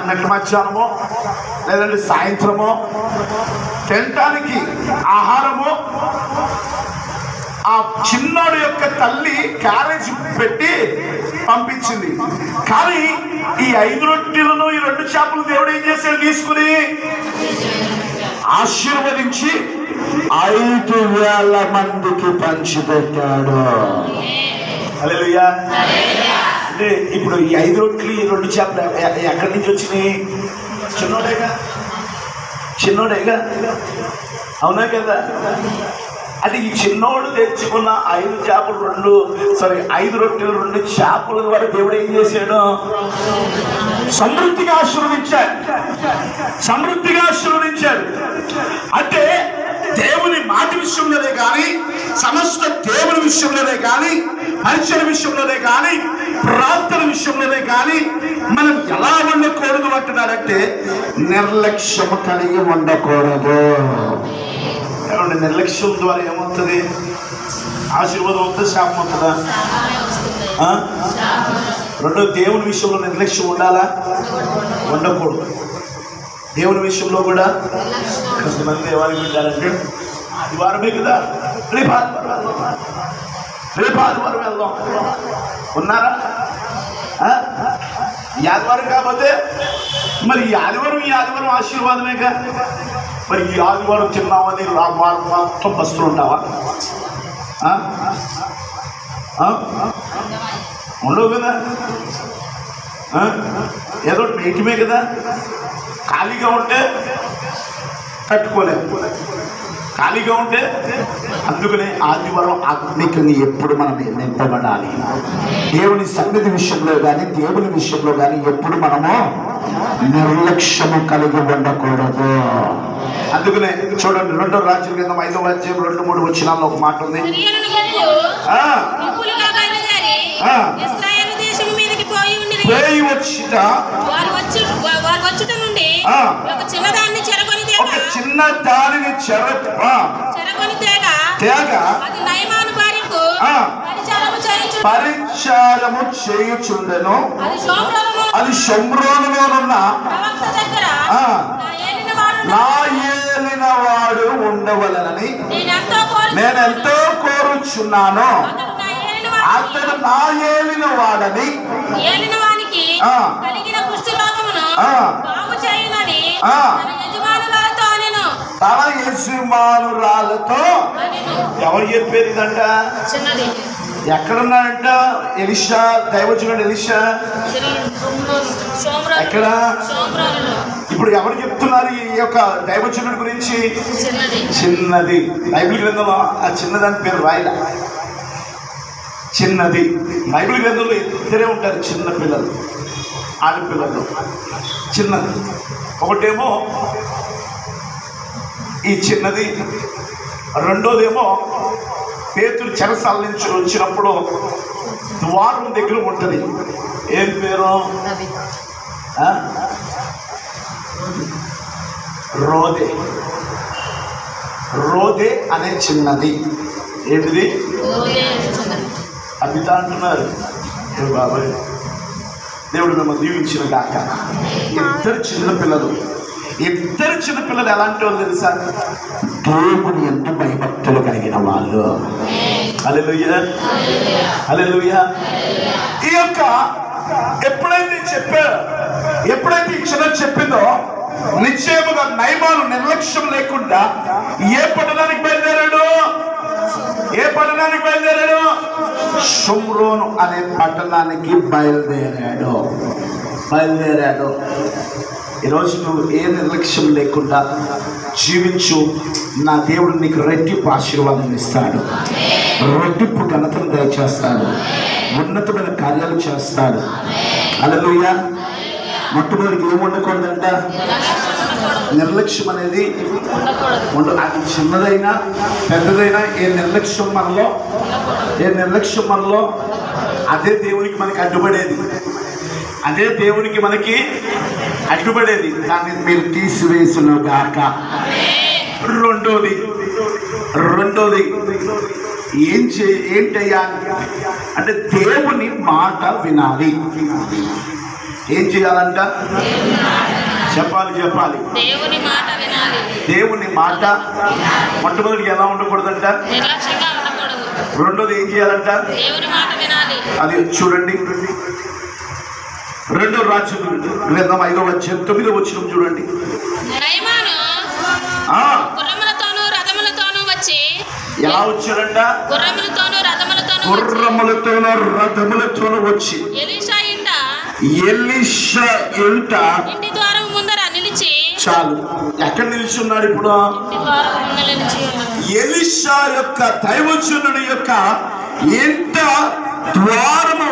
నటి మధ్యాహ్నమో లేదంటే సాయంత్రమో తినటానికి ఆహారము ఆ చిన్నోడు యొక్క తల్లి క్యారేజ్ పెట్టి పంపించింది. కానీ ఈ 5 రొట్టెలను ఈ 2 చేపలు దేవుడు ఏం చేశాడు? తీసుకుని ఆశీర్వదించి 5,000 మందికి పంచిపెట్టాడు. హల్లెలూయా. అంటే ఇప్పుడు ఈ 5 రొట్టెలు ఈ 2 చేపలు ఎక్కడి నుంచి వచ్చినాయి? చిన్నోడేగా, అవునా కదా? అది ఈ చిన్నోడు తెచ్చుకున్న 5 రొట్టెలు 2 చేపల ద్వారా దేవుడు ఏం చేశాడు? సమృద్ధిగా ఆశీర్వదించాడు. అంటే దేవుని మాట విషయంలోనే కానీ, సమస్త దేవుని విషయంలోనే కానీ, పరిచయ విషయంలోనే కానీ, ప్రార్థన విషయంలోనే కానీ మనం ఎలా ఉండకూడదు అంటున్నారంటే, నిర్లక్ష్యం కలిగి ఉండకూడదు. ఏమంటే నిర్లక్ష్యం ద్వారా ఏమవుతుంది? ఆశీర్వాదం అవుతుంది, శాపం అవుతుందా? రెండో, దేవుని విషయంలో నిర్లక్ష్యం ఉండాలా? ఉండకూడదు. దేవుని విషయంలో కూడా కొంతమంది ఎవరికి పెట్టారంటే, ఆదివారమే కదా, రేపు ఆదివారం వెళ్దాం. ఉన్నారా? ఈ ఆదివారం కాకపోతే మరి ఈ ఆదివారం ఆశీర్వాదమేగా. మరి ఈ ఆదివారం తిన్నామని మొత్తం బస్సులు ఉంటావా? ఉండవు కదా. ఏదో మేటమే కదా. ఖాళీగా ఉంటే తట్టుకోలేము, ఖాళీగా ఉంటే. అందుకనే ఆదివారం ఆత్మీకంగా ఎప్పుడు మనం నింపబడాలి. దేవుని సన్నిధి విషయంలో కానీ, దేవుని విషయంలో కానీ ఎప్పుడు మనము నిర్లక్ష్యము కలిగి ఉండకూడదు. అందుకనే చూడండి, 2వ రాజ్యం కింద 5వ అధ్యాయం 2-3 వచనాల్లో ఒక మాట ఉంది. పోయి వచ్చుట ఒక చిన్న దానిని తేగా పరిచారము చేయుచుండెను. అది షోమ్రోనులోనున్న నా ఏలిన వాడు ఉండవలనని నేనెంతో కోరుచున్నాను. అతడు నా ఏలిన వాడని తన యజమానురాలతో ఎవరు చెప్పారు ఇదంట? ఎక్కడున్నాడంట ఎలీషా, దైవజనుడు ఎలీషా ఎక్కడ? ఇప్పుడు ఎవరు చెప్తున్నారు ఈ యొక్క దైవజనుడి గురించి? చిన్నది. బైబిల్ గ్రంథంలో ఆ చిన్నదాని పేరు రాయల. చిన్నది. బైబిల్ గ్రంథంలో ఇద్దరే ఉంటారు చిన్న పిల్లలు, ఆడపిల్లలు. చిన్నది ఒకటేమో ఈ చిన్నది, రెండోదేమో పేతురు చెరసాల నుంచి వచ్చినప్పుడు ద్వారం దగ్గర ఉంటుంది. ఏం పేరు? రోదే. రోదే అనే చిన్నది. ఏంటిది? అభిత అంటున్నారు. బాబాయ్ దేవుడు మిమ్మల్ని దీవించిన గాక. ఇద్దరు చిన్నపిల్లలు. ఇద్దరు చిన్నపిల్లలు ఎలాంటి వాళ్ళు తెలుసా? దేవుని ఎంత భయభక్తులు కలిగిన వాళ్ళు. హల్లెలూయా, హల్లెలూయా. ఈ యొక్క ఎప్పుడైతే ఈ చిన్న చెప్పిందో నిశ్చయముగా నయమాను నిర్లక్ష్యం లేకుండా ఏ పట్టణానికి బయలుదేరాడు? షోమ్రోను అనే పట్టణానికి బయలుదేరాడు. ఈరోజు నువ్వు ఏ నిర్లక్ష్యం లేకుండా జీవించు. నా దేవుడు నీకు రెట్టింపు ఆశీర్వాదం ఇస్తాడు, రెట్టింపు ఘనతను దయచేస్తాడు, ఉన్నతమైన కార్యాలు చేస్తాడు. హల్లెలూయా. మొట్టమొదటికి ఏమి ఉండకూడదంట? నిర్లక్ష్యం అనేది ఉండదు. అది చిన్నదైనా పెద్దదైనా ఏ నిర్లక్ష్యం మనలో అదే దేవునికి మనకి అడ్డుపడేది. కానీ మీరు తీసివేసిన గాక. రెండోది ఏంటయ్యా అంటే దేవుని మాట వినాలి. ఏం చేయాలంట? చెప్పాలి. దేవుని మాట మొట్టమొదటికి ఎలా ఉండకూడదంట? రెండోది ఏం చేయాలంట? అది చూడండి, 2 రాజులు గ్రంథం 5వ అధ్యాయం 9వ వచనం చూడండి. ఎలా వచ్చారంట? గుర్రములతోనూ రథములతోనూ వచ్చి ఎలీషా ఇంట చాలు. ఎక్కడ నిలిచున్నాడు ఇప్పుడు? ఎలీషా యొక్క దైవజనుడి యొక్క ఇంట ద్వారము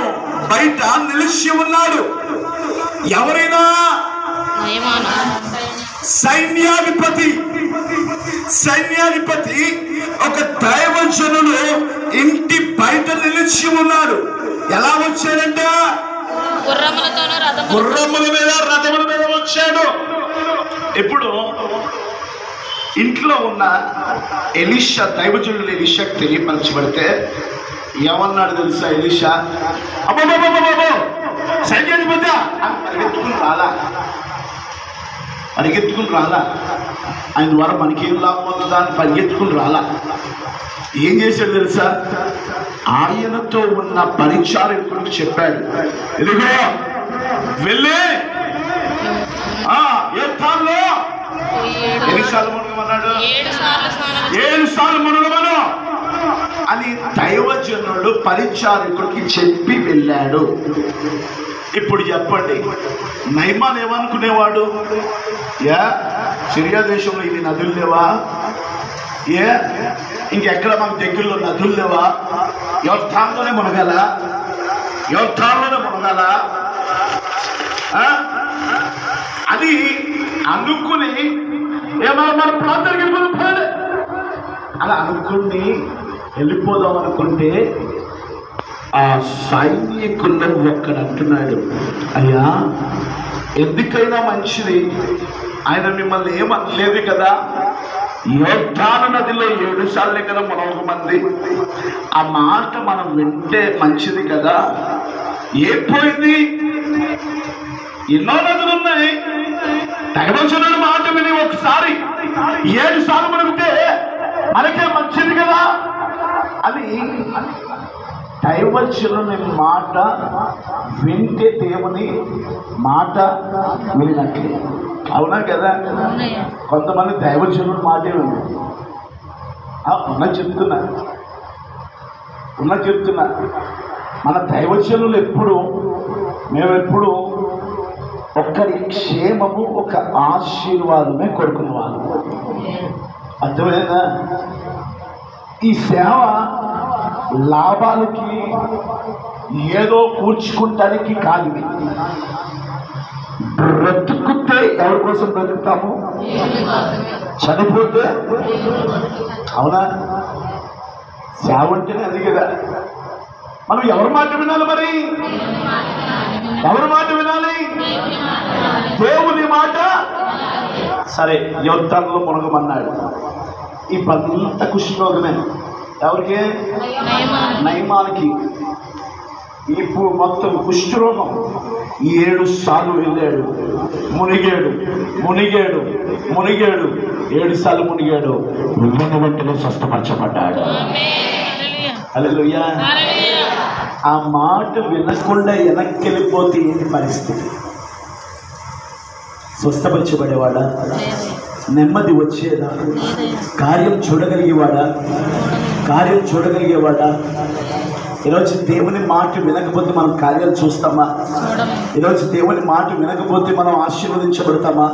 బయట నిలిచి ఉన్నాడు. ఎవరైనా సైన్యాధిపతి ఒక దైవజనుడు ఇంటి బయట నిలిచి ఉన్నాడు. ఎలా వచ్చాడంట? గుర్రముల మీద రథముల మీద వచ్చాడు. ఇప్పుడు ఇంట్లో ఉన్న ఎలీషా, దైవజనుడు ఎలీషాకు తెలియపరచబడితే ఏమన్నాడు తెలుసా? ఎలీషా అబ్బో సైన్యాధిపతి పరిగెత్తుకుని రాలా. ఆయన ద్వారా మనకేం లాభం అవుతుందా అని పరిగెత్తుకుని రాలా. ఏం చేశాడు తెలుసా? ఆయనతో ఉన్న పరిచారకుడికి చెప్పాడు, ఇదిగో వెళ్ళి యుద్ధాల్లో ఎన్నిసార్లు మునగమన్నాడు? 7 సార్లు మునగమను అని దైవజనుడు పరిచారకుడికి చెప్పి వెళ్ళాడు. ఇప్పుడు చెప్పండి, నయమాన్ ఏమనుకునేవాడు? సిరియా దేశంలో ఇన్ని నదులు లేవా? ఇంకెక్కడ మాకు దగ్గరలో నదులు లేవా? యోర్దానులోనే మునగాల అది అనుకుని ఏమన్నా మన ప్రాంతానికి వెళ్ళిపోదు అలా అనుకుని వెళ్ళిపోదాం అనుకుంటే ఆ సైనికుల్లో ఒక్కడు అంటున్నాడు, అయ్యా ఎందుకైనా మంచిది, ఆయన మిమ్మల్ని ఏమనలేదు కదా, యోర్దాను నదిలో 7 సార్లే కదా మంది, ఆ మాట మనం వింటే మంచిది కదా. ఏం పోయింది? ఎన్నో నదులు ఉన్నాయి. దైవజనుడి మాట విని ఒకసారి 7 సార్లు మునిగితే మనకే మంచిది కదా అని దైవజనుని మాట వింటే దేవుని మాట వినట్లే. అవునా కదా? కొంతమంది దైవజనుడు మాటే ఉంది. చెప్తున్నా ఉన్న చెప్తున్నా, మన దైవజనులు మేమెప్పుడు ఒక్కరి క్షేమము, ఒక ఆశీర్వాదమే కోరుకునేవాళ్ళు. అర్థమైనా? ఈ సేవ లాభాలకి ఏదో కూర్చుకుంటానికి కాదు. బ్రతుకుతే ఎవరి కోసం బ్రతుకుతాము? చనిపోతే అవునా? సేవ అంటేనే అది కదా. మనం ఎవరి మాట వినాలి? మరి ఎవరి మాట వినాలి? దేవుని మాట. సరే, యుద్ధంలో మునగమన్నాడు. ఈ పంత కుష్ఠరోగమే ఎవరికి? నయమానికి. ఇప్పుడు మొత్తం కుష్ఠరోగం 7 సార్లు వెళ్ళాడు, మునిగాడు 7 సార్లు మునిగాడు. వెంటనే స్వస్థపరచబడ్డాడు. హల్లెలూయా. ఆ మాట వినకుండా వెనక్కి వెళ్ళిపోతే ఏంటి పరిస్థితి? స్వస్థపరచబడేవాడా? నెమ్మది వచ్చేదా? కార్యం చూడగలిగేవాడా? ఈరోజు దేవుని మాట వినకపోతే మనం కార్యాలు చూస్తామా? ఈరోజు దేవుని మాట వినకపోతే మనం ఆశీర్వదించబడతామా?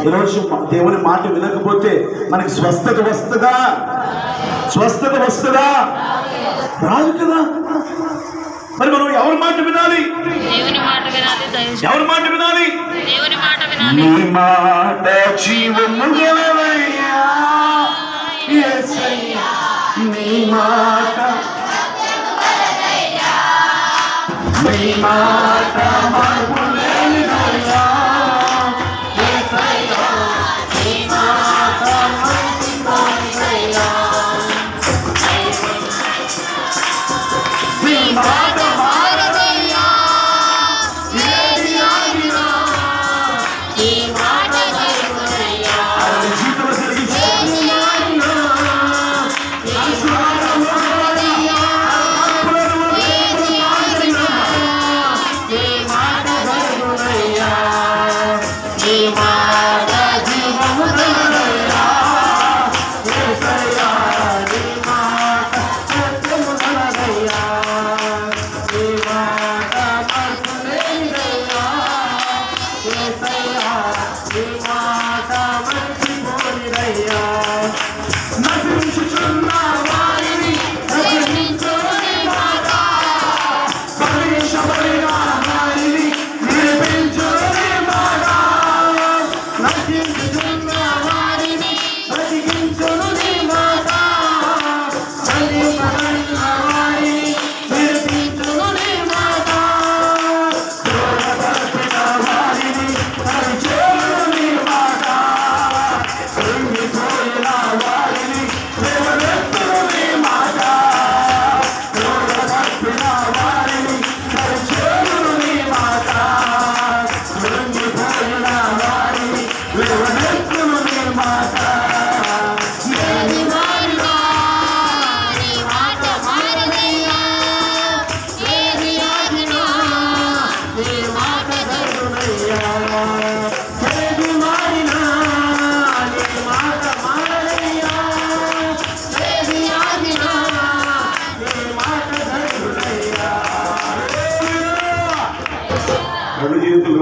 ఈరోజు దేవుని మాట వినకపోతే మనకి స్వస్థత వస్తుందా? రాదు కదా. మరి మనం ఎవరి మాట వినాలి? ఎవరి మాట వినాలి? నీ మాట జీవము గలదయ్యా, యేసయ్యా. నీ మాట మార్పు లేనిదయ్యా, యేసయ్యా. నీ మాట మంచిదయ్యా, నీ మాట మారదయ్యా. ఏది ఆగినా నీ మాట జరుగునయ్యా. జీవితంలో జరిగించే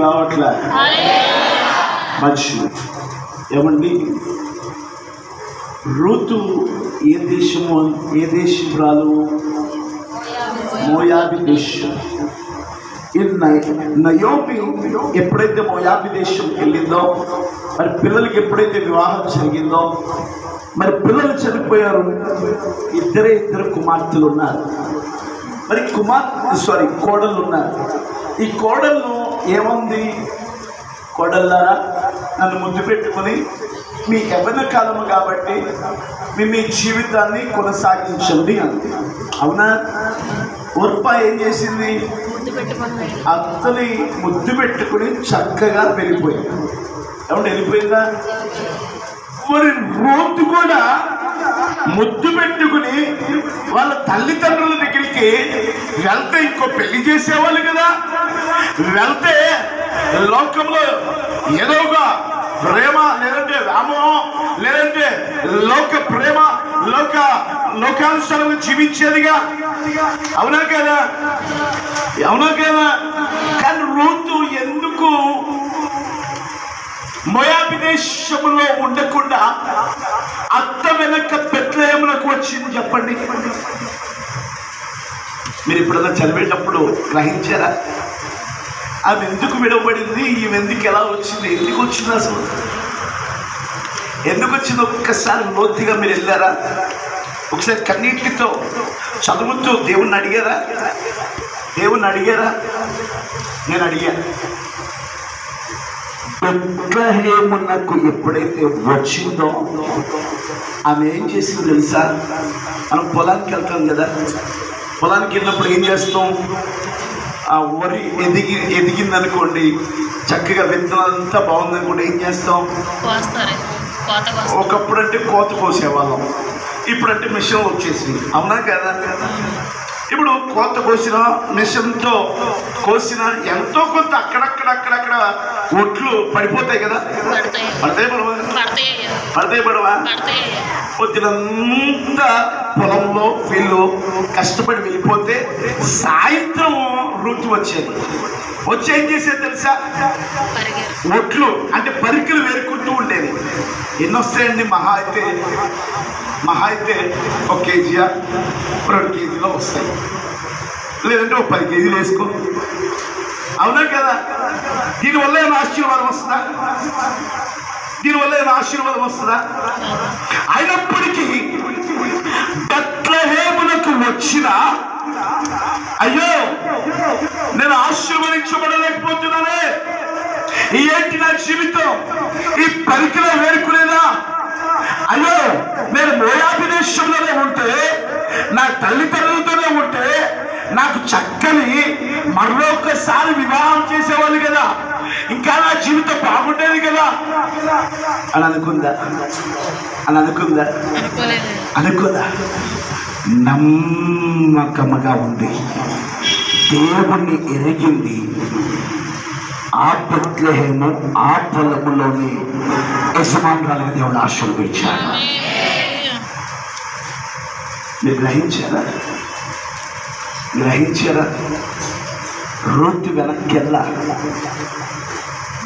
రావట్లే మనుషులు. ఏమండి, ఋతు ఏ దేశంరాలు? మోయాబి దేశం. ఈ నయోమి ఎప్పుడైతే మోయాబి దేశంకి వెళ్ళిందో, మరి పిల్లలకి ఎప్పుడైతే వివాహం జరిగిందో, మరి పిల్లలు చనిపోయారు. ఇద్దరు కుమార్తెలు ఉన్నారు. మరి కోడళ్ళు ఉన్నారు. ఈ కోడళ్ళు ఏముంది? కోడళ్ళారా, నన్ను ముద్దు పెట్టుకుని మీ యవ్వన కాలము కాబట్టి మీ జీవితాన్ని కొనసాగించండి అంది. అవునా? ఉర్ప ఏం చేసింది? అత్తని ముద్దు పెట్టుకుని చక్కగా వెళ్ళిపోయింది. ఏమంటే వెళ్ళిపోయిందా? మరి రూతు కూడా ముద్దు పెట్టుకుని వాళ్ళ తల్లిదండ్రుల దగ్గరికి వెళ్తే ఇంకో పెళ్లి చేసేవాళ్ళు కదా. వెళ్తే లోకంలో ఏదోగా ప్రేమ లేదంటే వ్యామోహం లేదంటే లోక ప్రేమ లోకానుసారంగా జీవించేదిగా. అవునా కదా? అవునా కదా? కానీ రూతు ఎందుకు మోయాబు దేశంలో ఉండకుండా అత్త వెనక బెత్లెహేమునకు వచ్చింది చెప్పండి? మీరు ఎప్పుడన్నా చదివేటప్పుడు గ్రహించారా? ఆమె ఎందుకు విడవబడింది, ఈమె ఎందుకు ఎలా వచ్చింది, ఎందుకు వచ్చింది, అసలు ఎందుకు వచ్చింది? ఒక్కసారి లోతుగా మీరు వెళ్ళారా? ఒకసారి కన్నీటితో చదువుతూ దేవుణ్ణి అడిగారా? నేను అడిగాను. బెత్లెహేమునకు ఎప్పుడైతే వచ్చిందో ఆమె ఏం చేసింది తెలుసా? మనం పొలానికి వెళ్తాం కదా, పొలానికి వెళ్ళినప్పుడు ఏం చేస్తాం? ఆ వరి ఎదిగిందనుకోండి, చక్కగా విత్తనాలంతా బాగుందనుకోండి, ఏం చేస్తాం? ఒకప్పుడు అంటే కోత కోసేవాళ్ళం, ఇప్పుడంటే మిషన్ వచ్చేసింది. అవునా కదా? ఇప్పుడు కోత కోసిన మిషన్తో కోసిన ఎంతో కొంత అక్కడక్కడ ఒట్లు పడిపోతాయి కదా. పడతాయి పడవా? పొద్దునంతా పొలంలో వీళ్ళు కష్టపడి వెళ్ళిపోతే సాయంత్రం ఋతు వచ్చి ఏం చేసేది తెలుసా? ఒట్లు అంటే పరికలు వేరుకుంటూ ఉండేది. ఎన్ని వస్తాయండి? మహా అయితే 1 కేజీయా 2 కేజీలో వస్తాయి, లేదంటే 10 కేజీలు వేసుకో. అవునా కదా? దీనివల్ల ఏమైనా ఆశీర్వాదం వస్తుందా? అయినప్పటికీ బెత్లెహేమునకు వచ్చిన అయ్యో నేను ఆశీర్వదించబడలేకపోతున్నానే, ఏంటి నా జీవితం, ఈ పరికరం వేరుకునేదా? అయ్యో నేను మోయాబు దేశంలోనే ఉంటే, నా తల్లిదండ్రులతోనే ఉంటే నాకు చక్కని మరొకసారి వివాహం చేసేవాళ్ళు కదా, ఇంకా నా జీవితం బాగుండేది కదా అని అనుకుందా? నమ్మకముగా ఉంది, దేవుణ్ణి ఎరిగింది. ఆ బెత్లెహేము ఆ పొలములోని యజమానురాలుగా దేవుడు ఆశీర్వదించాడు. మీరు గ్రహించారా? రూతు వెనక్కెళ్ళా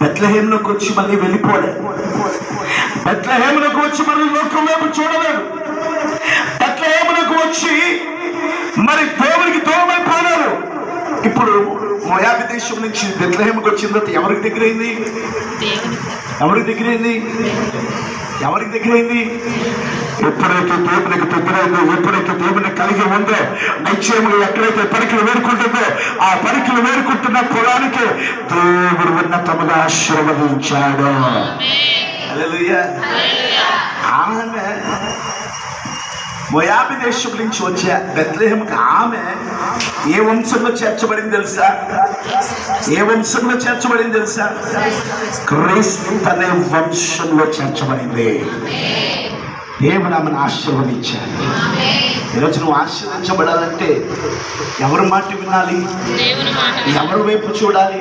బెత్లెహేములోకి వచ్చి మళ్ళీ వెళ్ళిపోలేదు. బెత్లెహేములోకి వచ్చి మళ్ళీ లోకం వైపు చూడలేదు. బెత్లెహేములోకి వచ్చి మరి దేవునికి దూరమైపోయినారు. ఇప్పుడు మోయాబు దేశం నుంచి బెత్లెహేముకి వచ్చిన తర్వాత ఎవరికి దగ్గరైంది? ఎప్పుడైతే దేవునికి దగ్గరైందో, ఎప్పుడైతే దేవుని కలిగి ఉందో, నిశ్చయముగా ఎక్కడైతే పరికలు వేరుకుంటుందో ఆ పరికలు వేరుకుంటున్న పొలానికి దేవుడు ఉన్నతముగా ఆశీర్వదించాడు. హల్లెలూయా. ఆమె మోయాబు దేశం నుంచి వచ్చే బెత్లెహేముకి ఆమె ఏ వంశంలో చేర్చబడింది తెలుసా? క్రీస్తు అనే వంశంలో చేర్చబడింది. దేవుడు ఆమెను ఆశీర్వదించాడు. ఈరోజు నువ్వు ఆశీర్వదించబడాలంటే ఎవరి మాట వినాలి? ఎవరి వైపు చూడాలి?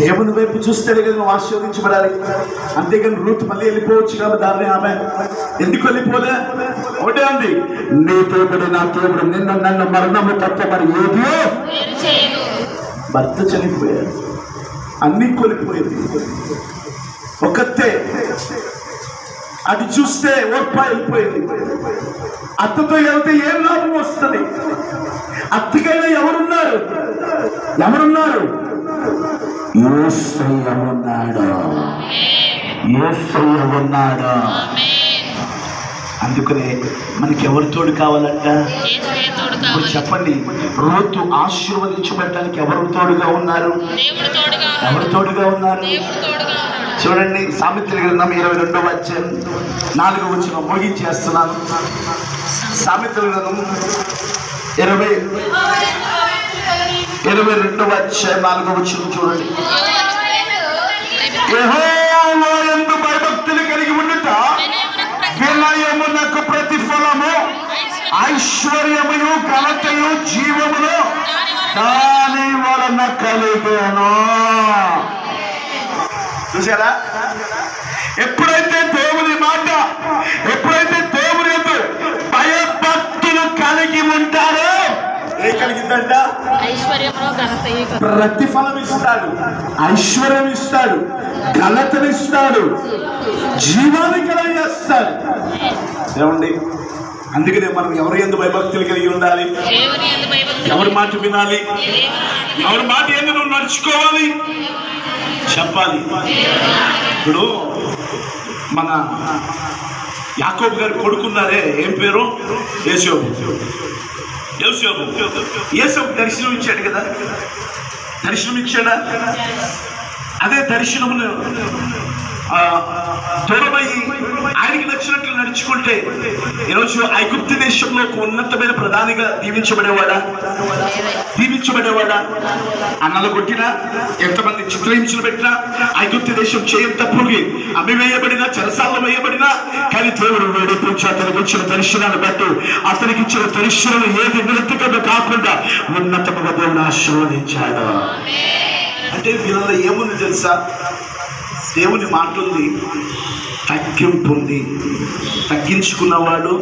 దేవుని వైపు చూస్తేనే కదా నువ్వు ఆశీర్వదించబడాలి. అంతేగాని రూతు మళ్ళీ వెళ్ళిపోవచ్చు కదా దాన్ని. ఆమె ఎందుకు వెళ్ళిపోలే? ఒకటే ఉంది, నీ దేవుడు నా దేవుడు నన్ను మరణము తప్ప మరి ఏది. భర్త చనిపోయాడు, అన్ని కోల్పోయింది, ఒకతే. అది చూస్తే ఓర్పా వెళ్ళిపోయింది. అత్తతో వెళ్తే ఏం లాభం వస్తుంది? అత్తకైనా ఎవరున్నారు? యేసయ్య ఉన్నాడు. అందుకనే మనకి ఎవరు తోడు కావాలంట? ఇప్పుడు చెప్పండి, రూతు ఆశీర్వదించబడటానికి ఎవరు తోడుగా ఉన్నారు? చూడండి, సామెతల గ్రంథం 22వ అధ్యాయం 4వ వచనం ముగించేస్తున్నాను. సామెతల గ్రంథం 22వ అధ్యాయం 4వ వచనం చూడండి. యెహోవా యందు భయభక్తులు కలిగి ఉండుట వినయమునకు ప్రతిఫలము, ఐశ్వర్యమును ఘనతయు జీవమును దాని వలన కలిగెను. చూసారా? ఏంటంట? ప్రతిఫలం ఇస్తాడు, ఐశ్వర్యం ఇస్తాడు, ఘనతనిస్తాడు, జీవాన్ని కలగజేస్తాడు. ఏమండి, అందుకనే మనం ఎవరి యందు భయభక్తులు కలిగి ఉండాలి, ఎవరి మాట వినాలి, ఎవరి మాట యందు నువ్వు నడుచుకోవాలి, చెప్పాలి. ఇప్పుడు మన యాకోబు గారు కొడుకున్నారే, ఏం పేరు? యోసేపు. యోసేపు దర్శనం ఇచ్చాడు కదా, దర్శనం ఇచ్చాడా? అదే దర్శనమును దూరమయ్యి ఆయనకి నచ్చినట్లు నడుచుకుంటే ఈరోజు ఐగుప్తు దేశంలో ఒక ఉన్నతమైన ప్రధానిగా దీవించబడేవాడా? అన్నలు కొట్టినా, ఎంతమంది చిత్రహింసలు పెట్టినా, ఐగుప్తు దేశం చేయం తప్పుకి అమ్మివేయబడినా, చెరసాల్లో వేయబడినా, కానీ దేవుడు వేడిపించి అతనికి ఇచ్చిన దర్శనాన్ని బట్టి, అతనికి ఇచ్చిన దర్శనాలు ఏది నిరర్థకంగా కాకుండా ఉన్నతముగా దేవుడు ఆశీర్వదించాడు. అంటే వీళ్ళలో ఏముంది తెలుసా? దేవుని మాటల్ని తగ్గింపు ఉంది. తగ్గించుకున్నవాడు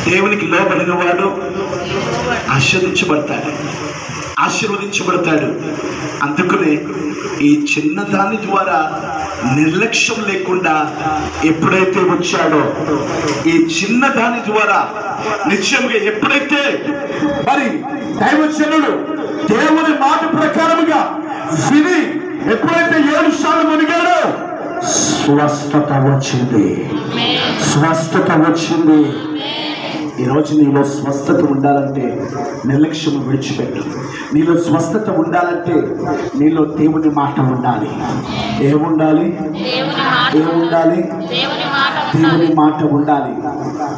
దేవునికి లోబడినవాడు ఆశీర్వదించబడతాడు. అందుకనే ఈ చిన్నదాని ద్వారా నిర్లక్ష్యం లేకుండా ఎప్పుడైతే వచ్చాడో, ఈ చిన్నదాని ద్వారా నిశ్చయంగా ఎప్పుడైతే మరి దైవజనుడు దేవుని మాట ప్రకారముగా విని ఎప్పుడైతే 7 సార్లు మునిగాడో స్వస్థత వచ్చింది. ఈరోజు నీలో స్వస్థత ఉండాలంటే నిర్లక్ష్యం విడిచిపెట్టు. నీలో స్వస్థత ఉండాలంటే నీలో దేవుని మాట ఉండాలి. ఏముండాలి? దేవుని మాట ఉండాలి.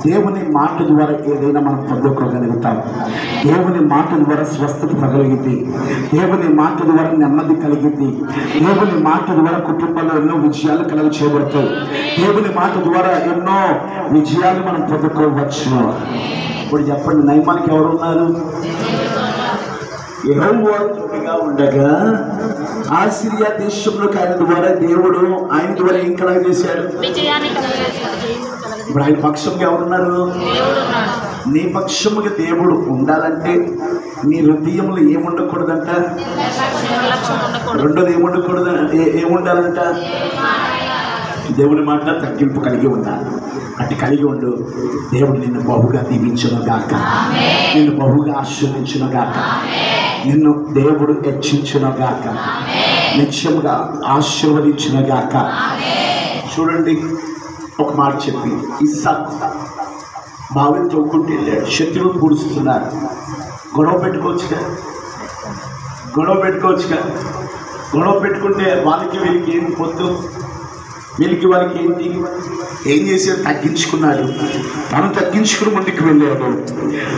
దేవుని మాట ద్వారా ఏదైనా మనం పొందుకోగలుగుతాం. దేవుని మాట ద్వారా స్వస్థత కలిగింది. దేవుని మాట ద్వారా నెమ్మది కలిగింది. దేవుని మాట ద్వారా కుటుంబంలో ఎన్నో విజయాలు కలుగ చేయబడతాయి. దేవుని మాట ద్వారా ఎన్నో విజయాలు మనం పొందుకోవచ్చు. ఇప్పుడు చెప్పండి, నయమానికి ఎవరు ఉన్నారు? యెహోవా ఉండగా ఆసిరియా దేశంలోకి ఆయన ద్వారా దేవుడు ఆయన ద్వారా ఏం కలగ చేశాడు? ఇప్పుడు ఆయన పక్షంగా ఎవరున్నారు? నీ పక్షముగా దేవుడు ఉండాలంటే నీ హృదయంలో ఏముండకూడదంట? రెండోది ఏముండాలంట? దేవుని మాట తగ్గింపు కలిగి ఉండాలి. అటు కలిగి ఉండు. దేవుడు నిన్ను బహుగా దీవించును గాక, నిన్ను బహుగా ఆశీర్వదించును గాక, నిన్ను దేవుడు హెచ్చించును గాక, నిత్యముగా ఆశీర్వదించును గాక. చూడండి, ఒక మాట చెప్పి, ఇస్సాకు బావిని తోక్కుంటూ వెళ్ళాడు. శత్రువులు పూడుస్తున్నారు. గొడవ పెట్టుకోవచ్చుగా. గొడవ పెట్టుకుంటే వాళ్ళకి వీళ్ళకి ఏం పొద్దు, వీళ్ళకి వాళ్ళకి ఏంటి? ఏం చేశాడు? తగ్గించుకున్నాడు. తను తగ్గించుకుని ముందుకు వెళ్ళాడు.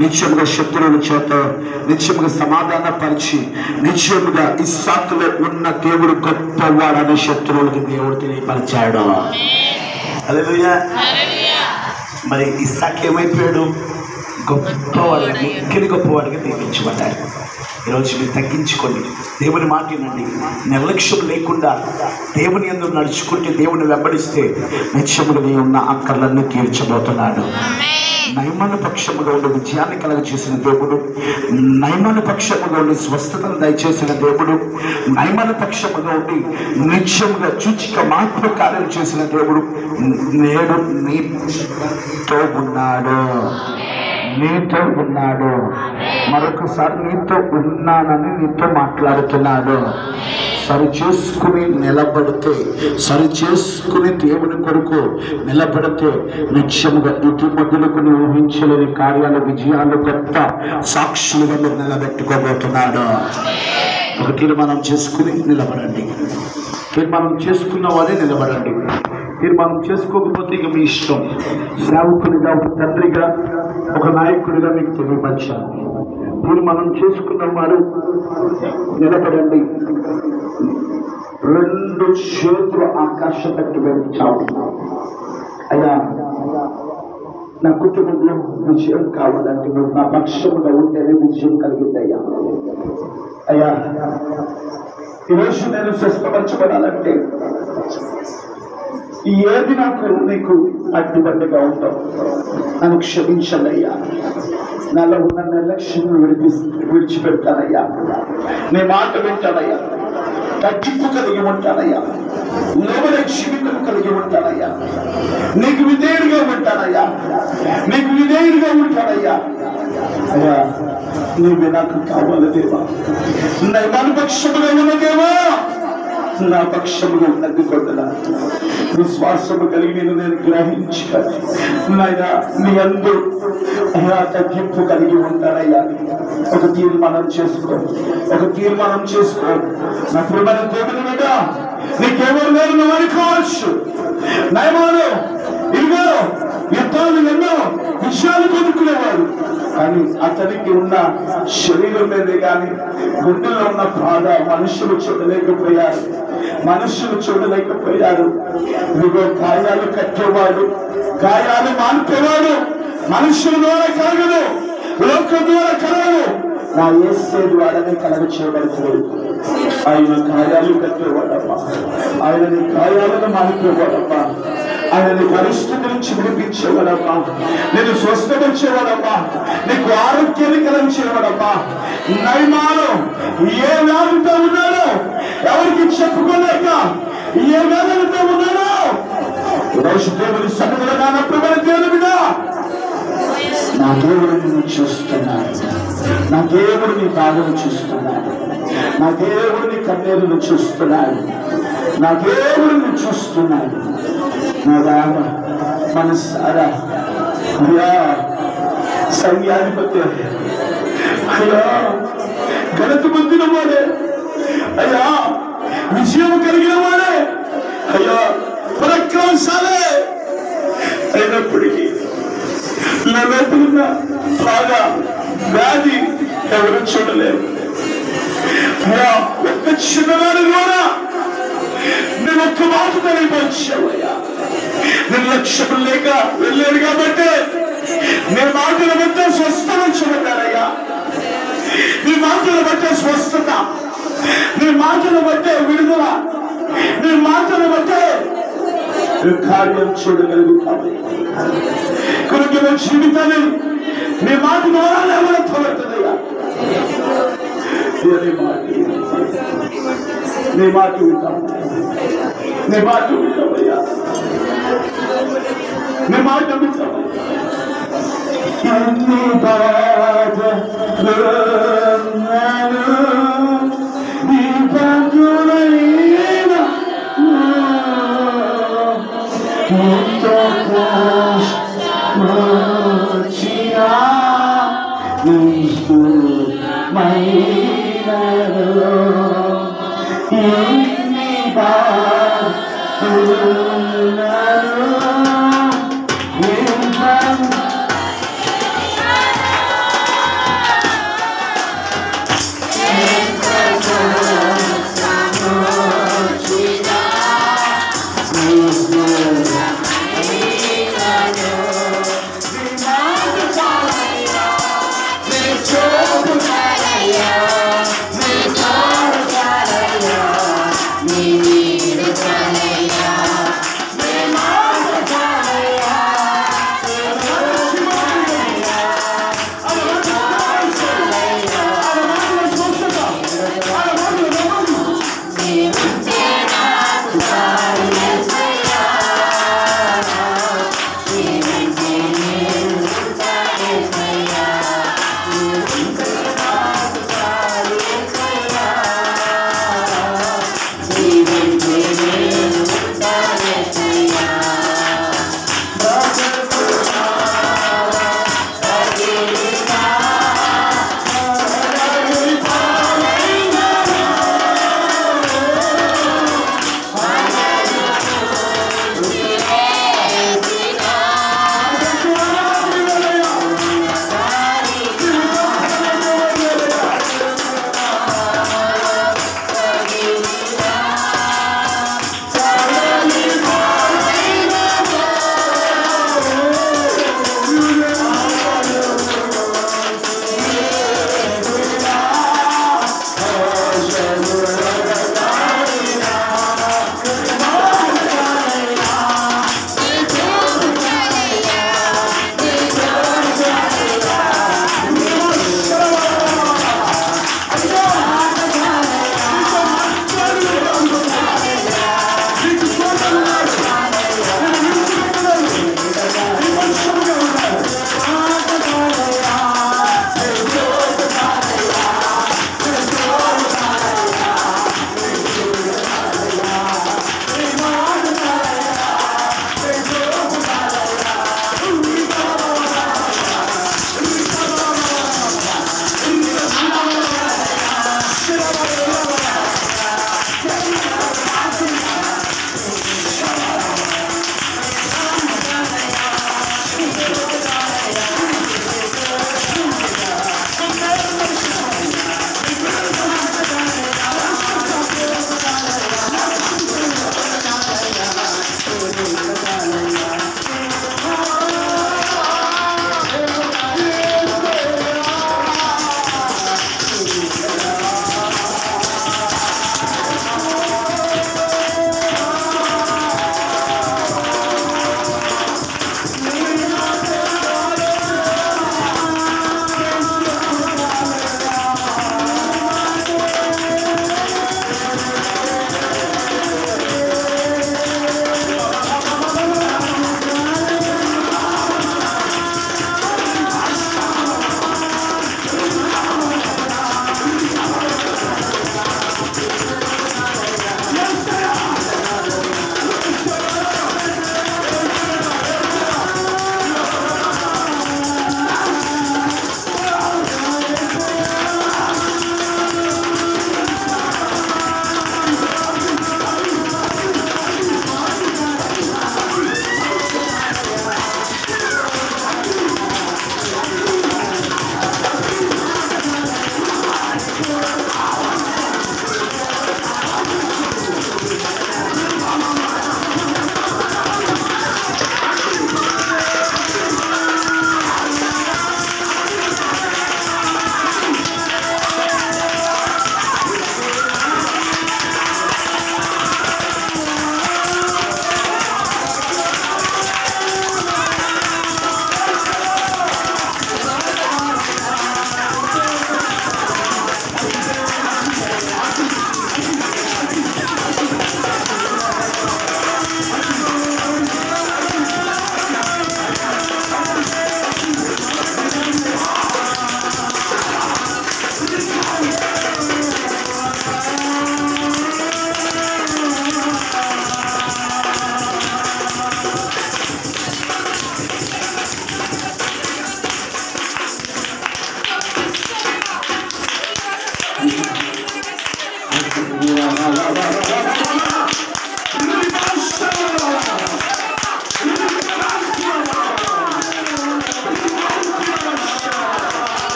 నిత్యముగా శత్రువుల చేత నిత్యముగా సమాధానపరిచి, నిత్యముగా ఇస్సాకులో ఉన్న దేవుడు గొప్పవాడని శత్రువులకి దేవుడు తెలియపరిచాడు. హల్లెలూయా. మరి ఇస్సాకు ఏమైపోయాడు? గొప్పవాడిగా, మిక్కిలి గొప్పవాడిగా దీవించబడ్డాడు. ఈరోజు మీరు తగ్గించుకోండి, దేవుని మాట వినండి. నిర్లక్ష్యం లేకుండా దేవుని యందు నడుచుకుంటే, దేవుని వెంబడిస్తే నిత్యముగా నీ ఉన్న అక్కర్లన్నీ తీర్చబోతున్నాడు. నయమాన పక్షముగా ఉండి విజయాన్ని కలగ చేసిన దేవుడు, నయమాన పక్షముగా ఉండి స్వస్థతను దయచేసిన దేవుడు, నయమాన పక్షముగా ఉండి నిత్యముగా సూచిక మార్పు కార్యం చేసిన దేవుడు నేడు నీతో ఉన్నాడు. మరొకసారి నీతో ఉన్నానని నీతో మాట్లాడుతున్నాడు. సరి చేసుకుని నిలబడితే, సరి చేసుకుని దేవుని కొరకు నిలబడితే నిత్యముగా ఇటు మొదలుకు ఊహించలేని కార్యాల విజయాలు గొప్ప సాక్షులుగా మీరు నిలబెట్టుకోబోతున్నాడు. ఒక తీర్మానం చేసుకుని నిలబడండి. తీర్మానం చేసుకున్న వారే నిలబడండి. తీర్మానం చేసుకోకపోతే ఇక మీ ఇష్టం. సేవకునిగా, ఒక తండ్రిగా, ఒక నాయకుడిగా మీకు తెలియపరిచాను. తీర్మానం చేసుకున్న వారు నిలబడండి. 2 చేతులు ఆకాశం పెట్టి వెళ్తావు. అయ్యా, నా కుటుంబంలో విజయం కావాలంటే నువ్వు నా పక్షముగా ఉంటేనే విజయం కలిగిందయ్యా. అయ్యా, ఈరోజు నేను స్వస్థపరచబడాలంటే ఏది నీకు అడ్డుబండిగా ఉంటావు? నన్ను క్షమించండి అయ్యా. నాలో ఉన్న నిర్లక్ష్యం విడిచిపెడతానయ్యా. నీ మాట వింటానయ్యా. తగ్గింపు కలిగి ఉంటానయ్యా. లోబడే జీవితం కలిగి ఉంటానయ్యా. నీకు విధేయుడిగా ఉంటానయ్యా. నీకు విధేయుడిగా ఉంటానయ్యా. అయ్యా, నీవే నాకు కావాలి దేవా. నా పక్షముగా ఉన్న దేవా, నా పక్షముగా ఉన్నది కొట్టదా. విశ్వాసము కలిగి నేను గ్రహించాలి నాయన. నీ అందు అయ్యా తగ్గింపు కలిగి ఉంటానయ్యా. ఒక తీర్మానం చేసుకో, ఒక తీర్మానం చేసుకో. నా ప్రియమైన దేవునిగా నీకెవరు లేరు నువ్వు అనుకోవచ్చు. నయమాను ఇదిగో యుద్ధాలు ఎన్నో విషయాలు కొనుక్కునేవాడు, కానీ అతనికి ఉన్న శరీరం మీదే కానీ గుండెలో ఉన్న బాధ మనుషులు చూడలేకపోయారు. మనుషులు చూడలేకపోయారు. ఇదిగో గాయాలు కట్టేవాడు, గాయాలు మాన్పేవాడు. మనుషుల ద్వారా కలగదు, లోకం ద్వారా కలగదు. నా యేసే ద్వారానే కలగ చేయబడుతుంది. ఆయన గాయాలు కట్టేవాడమ్మా. ఆయనని గాయాలను మాన్పేవాడమ్మా. ఆయనని పరిస్థితి నుంచి విడిపించేవాడమ్మా. నేను స్వస్థపరిచేవాడమ్మా. నీకు ఆరోగ్యాన్ని కలిగించేవాడమ్మా. నయమాను ఏ వ్యాధితో ఉన్నాడో ఎవరికి చెప్పుకోలేక ఏ వేదనతో ఉన్నాడో దేవుని సన్నిధిలో దేవుడిగా నా దేవుడు నిన్ను చూస్తున్నాడు. నా దేవుడు నీ బాధను చూస్తున్నాడు. నా దేవుడు నీ కన్నీరును చూస్తున్నాడు. నా దేవుడిని చూస్తున్నాడు. నా రామ మనసారా అయ్యా సైన్యాధిపతి అయ్యా ఘనత పొందిన వాడే అయ్యా విజయం కలిగిన వాడే అయ్యా పరాక్రమశాలే అయినప్పటికీ నా లోపల బాధ వ్యాధి ఎవరు చూడలేరు. అయ్యా ఒక్క చిన్నవాడి ద్వారా నేను ఒక్క మాట తెలియపరిచావయ్యా. నిర్లక్ష్యం లేక వెళ్ళాడు కాబట్టి నీ మాటలు బట్టే స్వస్థత చూడాలయ్యా. నీ మాటలు బట్టే స్వస్థత, నీ మాటలు బట్టే విడుదల, నీ మాటలు బట్టే కార్యం చూడగలుగుతావు. కృతజ్ఞ జీవితాన్ని నీ మాట ద్వారా లేవనెత్తబడుతుందయ్యా. నీ మాట వింటాము, నీ మాట వింటామయ్యా. నీ మాట వింటాము. ఎన్ని బాధలు నీ బంధువులైన నీ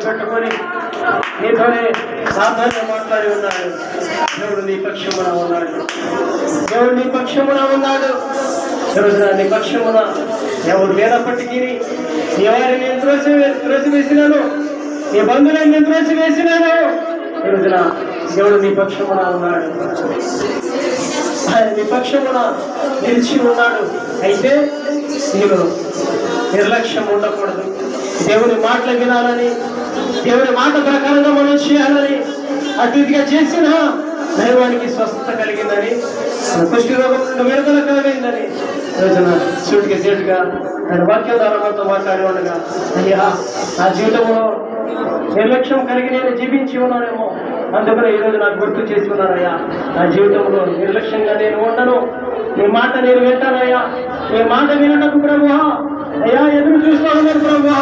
పెట్టుకొని నీతోనే సాధారణ మాట్లాడి ఉన్నాడు. దేవుడు నీ పక్షమున ఉన్నాడు. దేవుడు నీ పక్షమున ఉన్నాడు. ఈరోజున నీ పక్షమున ఎవరు లేనప్పటికీ నీ వారిని నేను త్రోసివేసినాను, నీ బంధువులను నేను త్రోసివేసినాను. ఈరోజున దేవుడు నీ పక్షమున ఉన్నాడు. ఆయన నీ పక్షమున నిలిచి ఉన్నాడు. అయితే నీవు నిర్లక్ష్యం ఉండకూడదు. దేవుని మాటలు వినాలని, దేవుని మాట ప్రకారంగా మనం చేయాలని, అతిథిగా చేసిన దైవానికి స్వస్థత కలిగిందని, కుష్టి రోగం నుండి విడుదల కలిగిందని రోజున సూటిగా సేటుగా ఆయన వాక్యం ద్వారా మనతో మాట్లాడి ఉండగా, అయ్యా నా జీవితంలో నిర్లక్ష్యం కలిగి నేను జీవించి ఉన్నానేమో, అందుకని ఈరోజు నాకు గుర్తు చేసి ఉన్నానయ్యా. నా జీవితంలో నిర్లక్ష్యంగా నేను ఉండను, నీ మాట నేను వింటానయ్యా. నీ మాట వినటకు ప్రభువా అయ్యా ఎదురు చూస్తా ఉన్నాను ప్రభువా.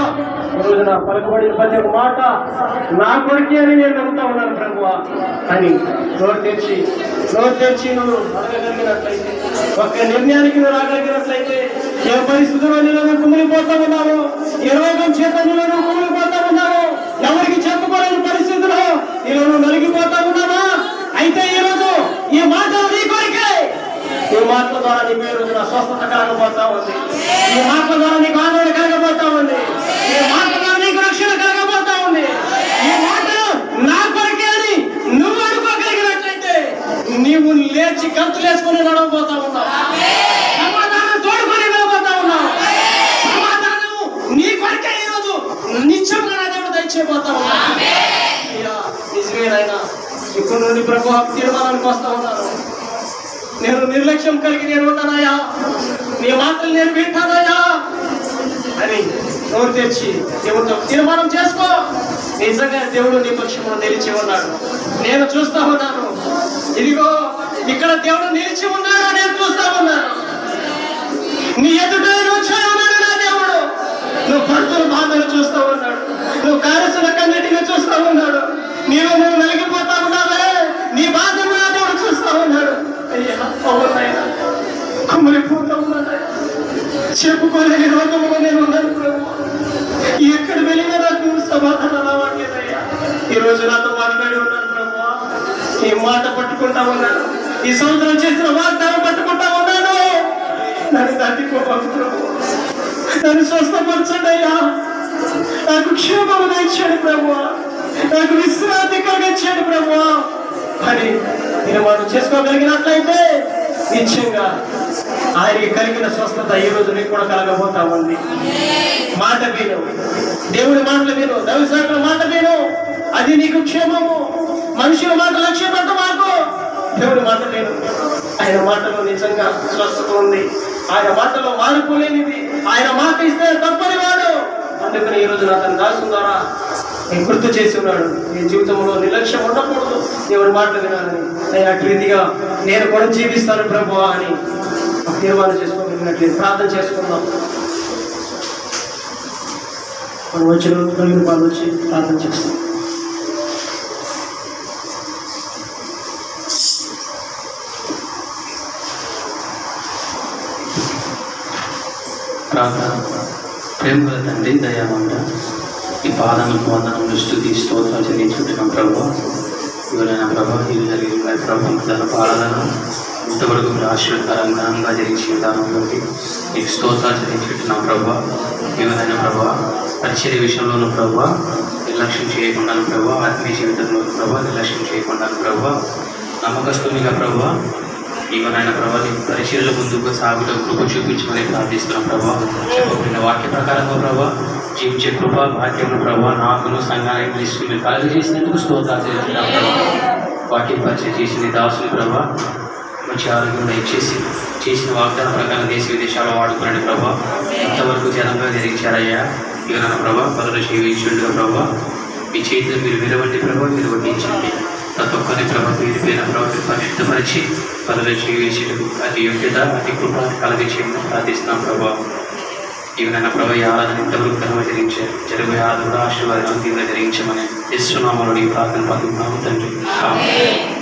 ఈరోజు నా పలకబడిన ప్రతి ఒక్క మాట నా కొరికే అని నేను నమ్ముతా ఉన్నాను ప్రభువా అని నోరు తెచ్చి నువ్వు అడగగలిగినట్లయితే, ఒక్క నిర్ణయానికి నువ్వు రాగలిగినట్లయితే, ఏ పరిస్థితుల్లో నువ్వు కుమిలిపోతా ఉన్నావు, ఏ రోగం చేత నువ్వు కుమిలిపోతా ఉన్నావు, ఎవరికి చెప్పుకోలేని పరిస్థితుల్లో నువ్వు నలిగిపోతా ఉన్నావా? అయితే ఈరోజు ఈ మాటలు నీ కొరికే. ఈ మాటల ద్వారా నీకు ఈ రోజున స్వస్థత కలగబోతా ఉంది. ఈ మాటల ద్వారా నీకు ఆదరణ కలగబోతా ఉంది. ఈ మాటల ద్వారా నీకు రక్షణ కలగబోతా ఉంది. ఈ మాటలు నా కొరకే అని నువ్వు అనుకోగలిగినట్లయితే నీవు లేచి గంతులేసుకుని నడవబోతా ఉన్నావు. సమాధానం తోడుకొని వెళ్ళబోతా ఉన్నావు. సమాధానం నీ కొరకే ఈరోజు నిత్యంగా నా దేవుడు దయచేయబోతా ఉన్నావు. నిజమేనైనా ఇప్పుడు నుండి ప్రభు తీర్మానానికి వస్తా ఉన్నాను. నేను నిర్లక్ష్యం కలిగి నేను ఉంటానయ్యా, నీ మాటలు నేను వింటానయ్యా అని నోరు తెచ్చి దేవుడితో తీర్మానం చేసుకో. నిజంగా దేవుడు నీ పక్షంలో నిలిచి ఉన్నాడు. నేను చూస్తా ఉన్నాను. ఇదిగో ఇక్కడ దేవుడు నిలిచి ఉన్నాడు, నేను చూస్తా ఉన్నాను. నీ ఎదుట వచ్చాయి ఉన్నాడు నా దేవుడు. నువ్వు పడుతున్న బాధలు చూస్తా ఉన్నాడు. నువ్వు కారసుల కన్నిటిని చూస్తా ఉన్నాడు. నువ్వు నలిగిపోతా ఉన్నావే, నీ బాధను నా దేవుడు చూస్తా ఉన్నాడు. అయ్యా అవునైనా కుమ్మలిపోతా ఉన్నాడు. చెప్పుకోలేని రోగంలో నేను ఉన్నాను ప్రభు. ఎక్కడ వెళ్ళినా నాకు సమాధానం రావట్లేదయ్యా. ఈరోజు నాతో మాట్లాడి ఉన్నాను ప్రభు. ఈ మాట పట్టుకుంటా ఉన్నాను. ఈ సంవత్సరం చేసిన వాగ్దానం పట్టుకుంటా ఉన్నాను. నన్ను తట్టుకోవాలి ప్రభు. నన్ను స్వస్థపరచండి అయ్యా. నాకు క్షేమము తెచ్చాడు ప్రభు. నాకు విశ్రాంతి కలిగించాడు ప్రభు అని నేను మనం చేసుకోగలిగినట్లయితే నిశ్చయంగా ఆయనకి కలిగిన స్వస్థత ఈ రోజు నీకు కూడా కలగబోతా ఉంది. మాట విను, దేవుడి మాటలు విను, దైవసేవకుల మాట విను, అది నీకు క్షేమము. మనుషుల మాట లక్ష్య పెట్ట మాకు, దేవుడి మాట విను. ఆయన మాటలో నిజంగా స్వస్థత ఉంది. ఆయన మాటలో మార్పు లేనిది. ఆయన మాట ఇస్తే తప్పని వాడు. అందుకని ఈ రోజు అతని దాసు ద్వారా నేను గుర్తు చేసి ఉన్నాడు. నీ జీవితంలో నిర్లక్ష్యం ఉండకూడదు, దేవుడి మాటలు వినాలని. నేను అటు రీతిగా నేను కూడా జీవిస్తాను ప్రభువా అని తీర్మానం చేసుకోగలిగినట్లేదు. ప్రార్థన చేసుకుందాం. మనం వచ్చిన కలిగిన వాళ్ళు వచ్చి ప్రార్థన చేస్తాం. ప్రార్థన. ప్రేమగల తండ్రి, దయావంత ఈ పాదములకు వందనములు స్తుతి స్తోత్రాలు చెల్లించుకుంటున్నాం ప్రభు. ఎవరైనా ప్రభా ఇది జరిగిన ప్రభు దాని పాలన ఇంతవరకు మీరు ఆశీర్వదకరంగా జరిగించిన విధానంలోకి నీకు స్తోత్రాలు చెల్లించుకుంటున్నాం ప్రభా. ఎవరైనా ప్రభా పరిచర్య విషయంలోనూ ప్రభా నిర్లక్ష్యం చేయకుండా ప్రభా, ఆత్మీయ జీవితంలో ప్రభా నిర్లక్ష్యం చేయకుండా ప్రభా, నమ్మకస్తునిగా ప్రభా ఇవనైనా ప్రభా నీ పరిచర్యల ముందుగా సాగులో కృప చూపించమని ప్రార్థిస్తున్నాం ప్రభా. చెప్పబడిన వాక్య ప్రకారంగా ప్రభా జీవించే కృప భాగ్యమును ప్రభా నాకును సంఘానికి తీసుకుని మీరు కలుగజేసినందుకు స్తోత్రాలు చెల్లిస్తున్నాం ప్రభా. వాక్య పరిచయం చేసిన దాసుని ప్రభా మంచి ఆరోగ్యం దయచేసి చేసిన వాగ్దానం ప్రకారం దేశ విదేశాల్లో వాడుకున్నాడు ప్రభా. ఇంతవరకు జనంగా జరిగించారయ్యా. ఇక నా ప్రభా పనులు జీవించుండగా ప్రభా మీ చేతిలో మీరు విరవండి ప్రభావ నిర్వహించండి. ప్రతి ఒక్కరి ప్రభావ పేరు పైన ప్రభావం పరిశుద్ధపరిచి పరదర్శి వేసేటకు అతి యోగ్యత అతి కృప కలిగి చేయమని ప్రార్థిస్తున్నాం ప్రభావం. ఈవెనైనా ప్రభావ ఈ ఆరాధన ఇంతవరకు ఘనంగా జరిగే ఆరాధన కూడా ఆశీర్వాదాలు తీవ్రంగా జరిగించమని యేసు నామములో ఈ ప్రార్థన పొందుతున్నాము తండ్రి. ఆమేన్.